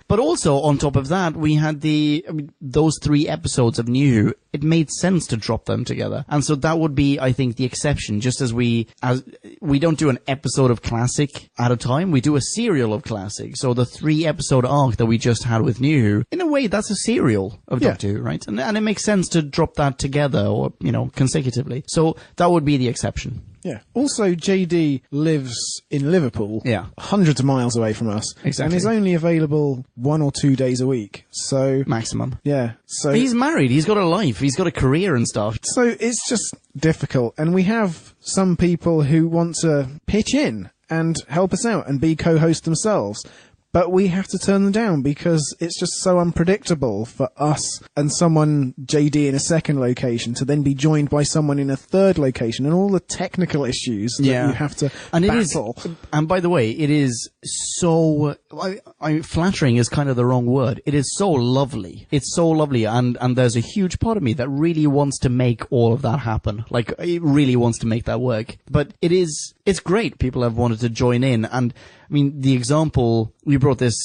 But also, on top of that, we had those 3 episodes of New Who. It made sense to drop them together. And so that would be, I think, the exception. Just as we don't do an episode of classic at a time, we do a serial of classic. So the 3-episode arc that we just had with New Who, in a way, that's a serial of Doctor Who, right? And it makes sense to drop that together or, consecutively. So that would be the exception. Yeah. Also, JD lives in Liverpool. Yeah. Hundreds of miles away from us. Exactly. And is only available 1 or 2 days a week. So, Maximum. yeah. So But he's married. He's got a life. He's got a career and stuff. So it's just difficult. And we have some people who want to pitch in and help us out and be co-hosts themselves. But we have to turn them down because it's just so unpredictable for us and someone, JD, in a second location to then be joined by someone in a third location and all the technical issues that you have to battle. And by the way, it is so, flattering is kind of the wrong word. It is so lovely. It's so lovely. And there's a huge part of me that really wants to make all of that happen. Like, it really wants to make that work. But it's great. People have wanted to join in. And I mean, the example, we brought this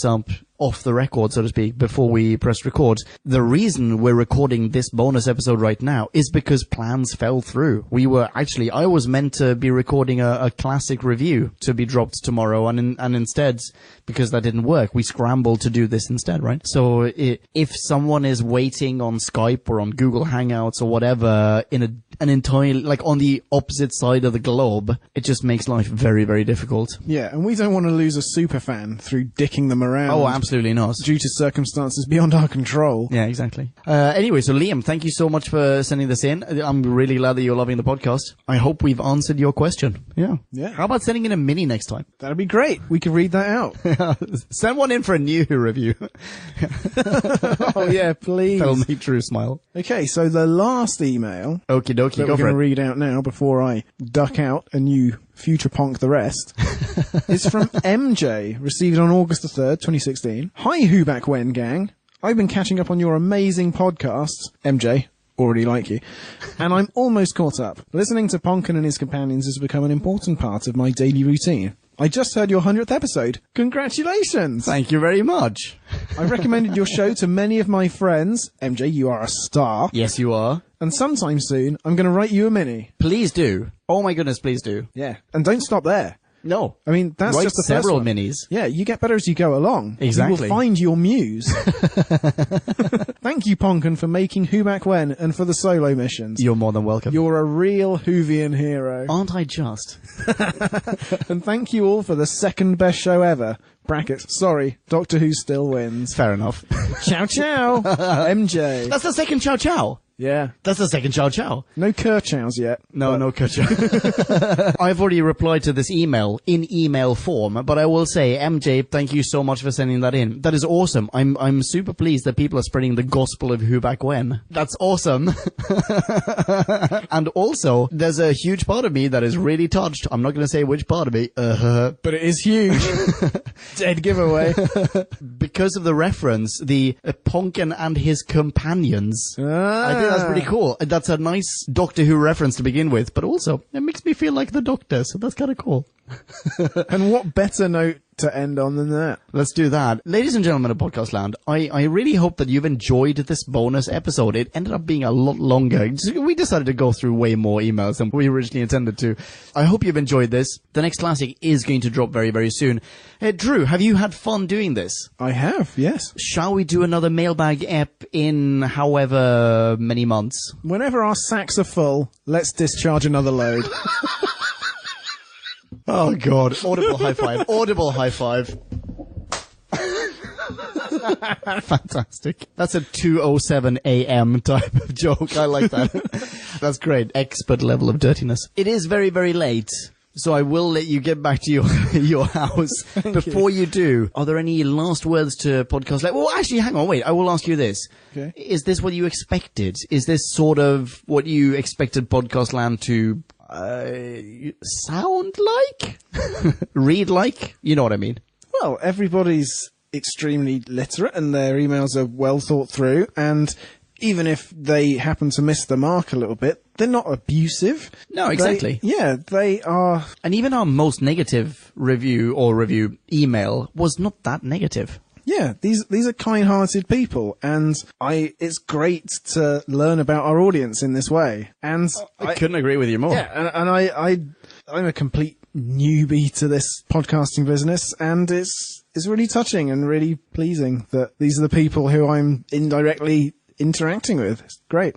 up off the record, so to speak, before we pressed record. The reason we're recording this bonus episode right now is because plans fell through. I was meant to be recording a classic review to be dropped tomorrow, and instead, because that didn't work, we scrambled to do this instead, right? So if someone is waiting on Skype or on Google Hangouts or whatever in an entirely, like, on the opposite side of the globe, it just makes life very, very difficult. Yeah, and we don't want to lose a super fan through dicking them around. Oh, absolutely not. Due to circumstances beyond our control. Yeah, exactly. Anyway, so Liam, thank you so much for sending this in. I'm really glad that you're loving the podcast. I hope we've answered your question. Yeah. How about sending in a mini next time? That'd be great. We could read that out. Send one in for a new review. Oh, yeah, please. That'll make Drew smile. Okay, so the last email Okie dokie, that go we're for going to it. read out now before I duck out and you future punk the rest is from MJ, received on August the 3rd, 2016. Hi, Who Back When gang. I've been catching up on your amazing podcasts. MJ, already like you. And I'm almost caught up. Listening to Ponkin and his companions has become an important part of my daily routine. I just heard your 100th episode. Congratulations! Thank you very much. I recommended your show to many of my friends. MJ, you are a star. Yes, you are. And sometime soon, I'm going to write you a mini. Please do. Oh my goodness, please do. Yeah. And don't stop there. No. I mean, that's Write just the several first one. minis. Yeah, you get better as you go along. Exactly. You will find your muse. Thank you, Ponkin, for making Who Back When and for the solo missions. You're more than welcome. You're a real Whovian hero. Aren't I just? And thank you all for the second best show ever. Brackets. Sorry, Doctor Who still wins. Fair enough. Ciao, ciao. MJ. That's the second Chow Chow. Yeah. That's the second Chow Chow. No Kerchows yet. No, no Chow. I've already replied to this email in email form, but I will say, MJ, thank you so much for sending that in. That is awesome. I'm super pleased that people are spreading the gospel of Who Back When. That's awesome. And also, there's a huge part of me that is really touched. I'm not going to say which part of me. But it is huge. Dead giveaway. Because of the reference, the Ponkin and his companions. I think that's pretty cool. That's a nice Doctor Who reference to begin with, but also, it makes me feel like the Doctor, so that's kind of cool. And what better note to end on than that? Let's do that. Ladies and gentlemen of Podcast Land, I really hope that you've enjoyed this bonus episode. It ended up being a lot longer. We decided to go through way more emails than we originally intended to. I hope you've enjoyed this. The next classic is going to drop very, very soon. Drew, have you had fun doing this? I have, yes. Shall we do another mailbag ep in however many months? Whenever our sacks are full, let's discharge another load. Oh, God. Audible high five. Audible high five. Fantastic. That's a 2:07 a.m. type of joke. I like that. That's great. Expert level of dirtiness. It is very, very late, so I will let you get back to your house. Before you do, are there any last words to Podcast Land? Well, actually, hang on, wait. I will ask you this. Okay. Is this what you expected? Is this sort of what you expected Podcast Land to sound like? Read like? You know what I mean. Well, everybody's extremely literate and their emails are well thought through, and even if they happen to miss the mark a little bit, they're not abusive. No, exactly. They are. And even our most negative review email was not that negative. Yeah, these are kind-hearted people, and it's great to learn about our audience in this way. And I couldn't agree with you more. Yeah, and I'm a complete newbie to this podcasting business, and it's really touching and really pleasing that these are the people who I'm indirectly interacting with. It's great.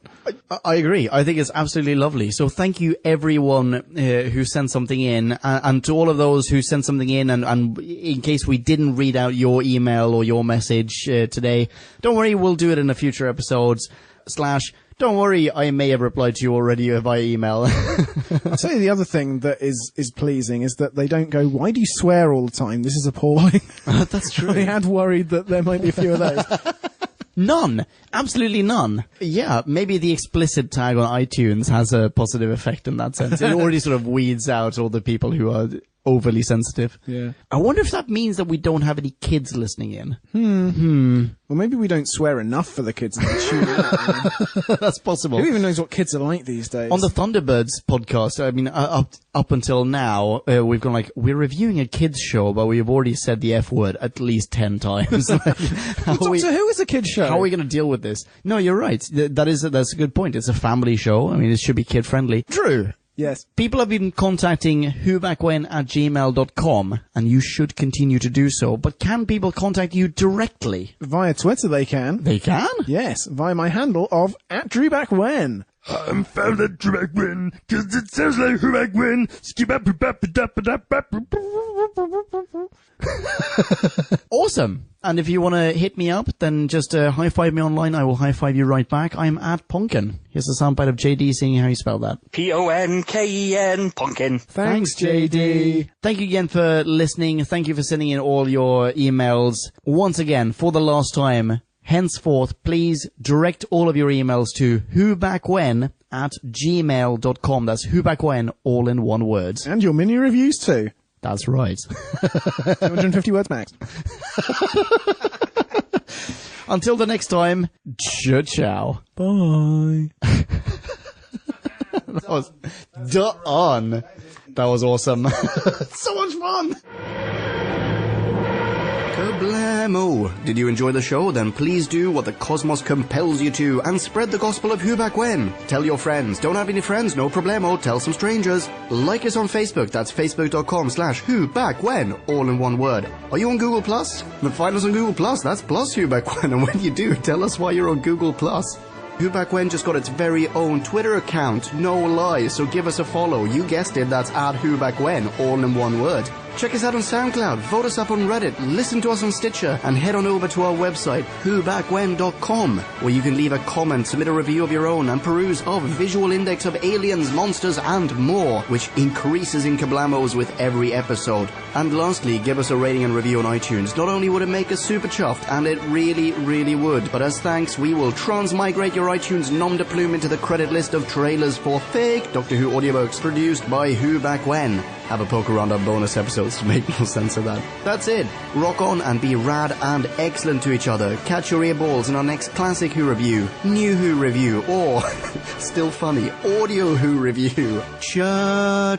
I agree. I think it's absolutely lovely. So thank you everyone who sent something in, and to all of those who sent something in, and in case we didn't read out your email or your message today, don't worry, we'll do it in a future episodes. / don't worry, I may have replied to you already via email. I'll tell you the other thing that is pleasing is that they don't go, why do you swear all the time? This is appalling. That's true. I had worried that there might be a few of those. None. Absolutely none. Yeah, maybe the explicit tag on iTunes has a positive effect in that sense. It already sort of weeds out all the people who are overly sensitive. Yeah. I wonder if that means that we don't have any kids listening in. Well, maybe we don't swear enough for the kids to tune out. That's possible. Who even knows what kids are like these days? On the Thunderbirds podcast, I mean, up until now, we've gone like, we're reviewing a kids show, but we've already said the F word at least 10 times. Doctor Who is a kids show. How are we going to deal with this? No, you're right. That's a good point. It's a family show. I mean, it should be kid friendly. Drew. Yes. People have been contacting whobackwhen@gmail.com, and you should continue to do so. But can people contact you directly? Via Twitter they can. They can? Yes, via my handle of @DrewBackWhen. I'm found at Drew back when, 'cause it sounds like who back when. Awesome. And if you want to hit me up, then just high-five me online. I will high-five you right back. I'm @Ponken. Here's a soundbite of JD singing how you spell that. Ponken. Ponken. Thanks, JD. Thank you again for listening. Thank you for sending in all your emails. Once again, for the last time, henceforth, please direct all of your emails to whobackwhen@gmail.com. That's whobackwhen, all in one word. And your mini reviews too. That's right. 250 words max. Until the next time, ciao. Bye. That was done. That was awesome. So much fun. Kablamo! Did you enjoy the show? Then please do what the cosmos compels you to and spread the gospel of Who Back When. Tell your friends. Don't have any friends? No problemo. Tell some strangers. Like us on Facebook. That's facebook.com/Who Back When, all in one word. Are you on Google Plus? Then find us on Google Plus. That's plus Who Back When. And when you do, tell us why you're on Google Plus. Who Back When just got its very own Twitter account, no lie, so give us a follow. You guessed it, that's @WhoBackWhen, all in one word. Check us out on SoundCloud, vote us up on Reddit, listen to us on Stitcher, and head on over to our website, whobackwhen.com, where you can leave a comment, submit a review of your own, and peruse our visual index of aliens, monsters, and more, which increases in kablamos with every episode. And lastly, give us a rating and review on iTunes. Not only would it make us super chuffed, and it really, really would, but as thanks, we will transmigrate your iTunes nom de plume into the credit list of trailers for fake Doctor Who audiobooks produced by Who Back When. Have a poke around our bonus episodes to make more sense of that. That's it. Rock on and be rad and excellent to each other. Catch your earballs in our next classic Who review, new Who review, or, still funny, audio Who review. Ciao.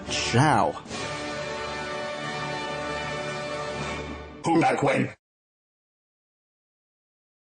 Who back when?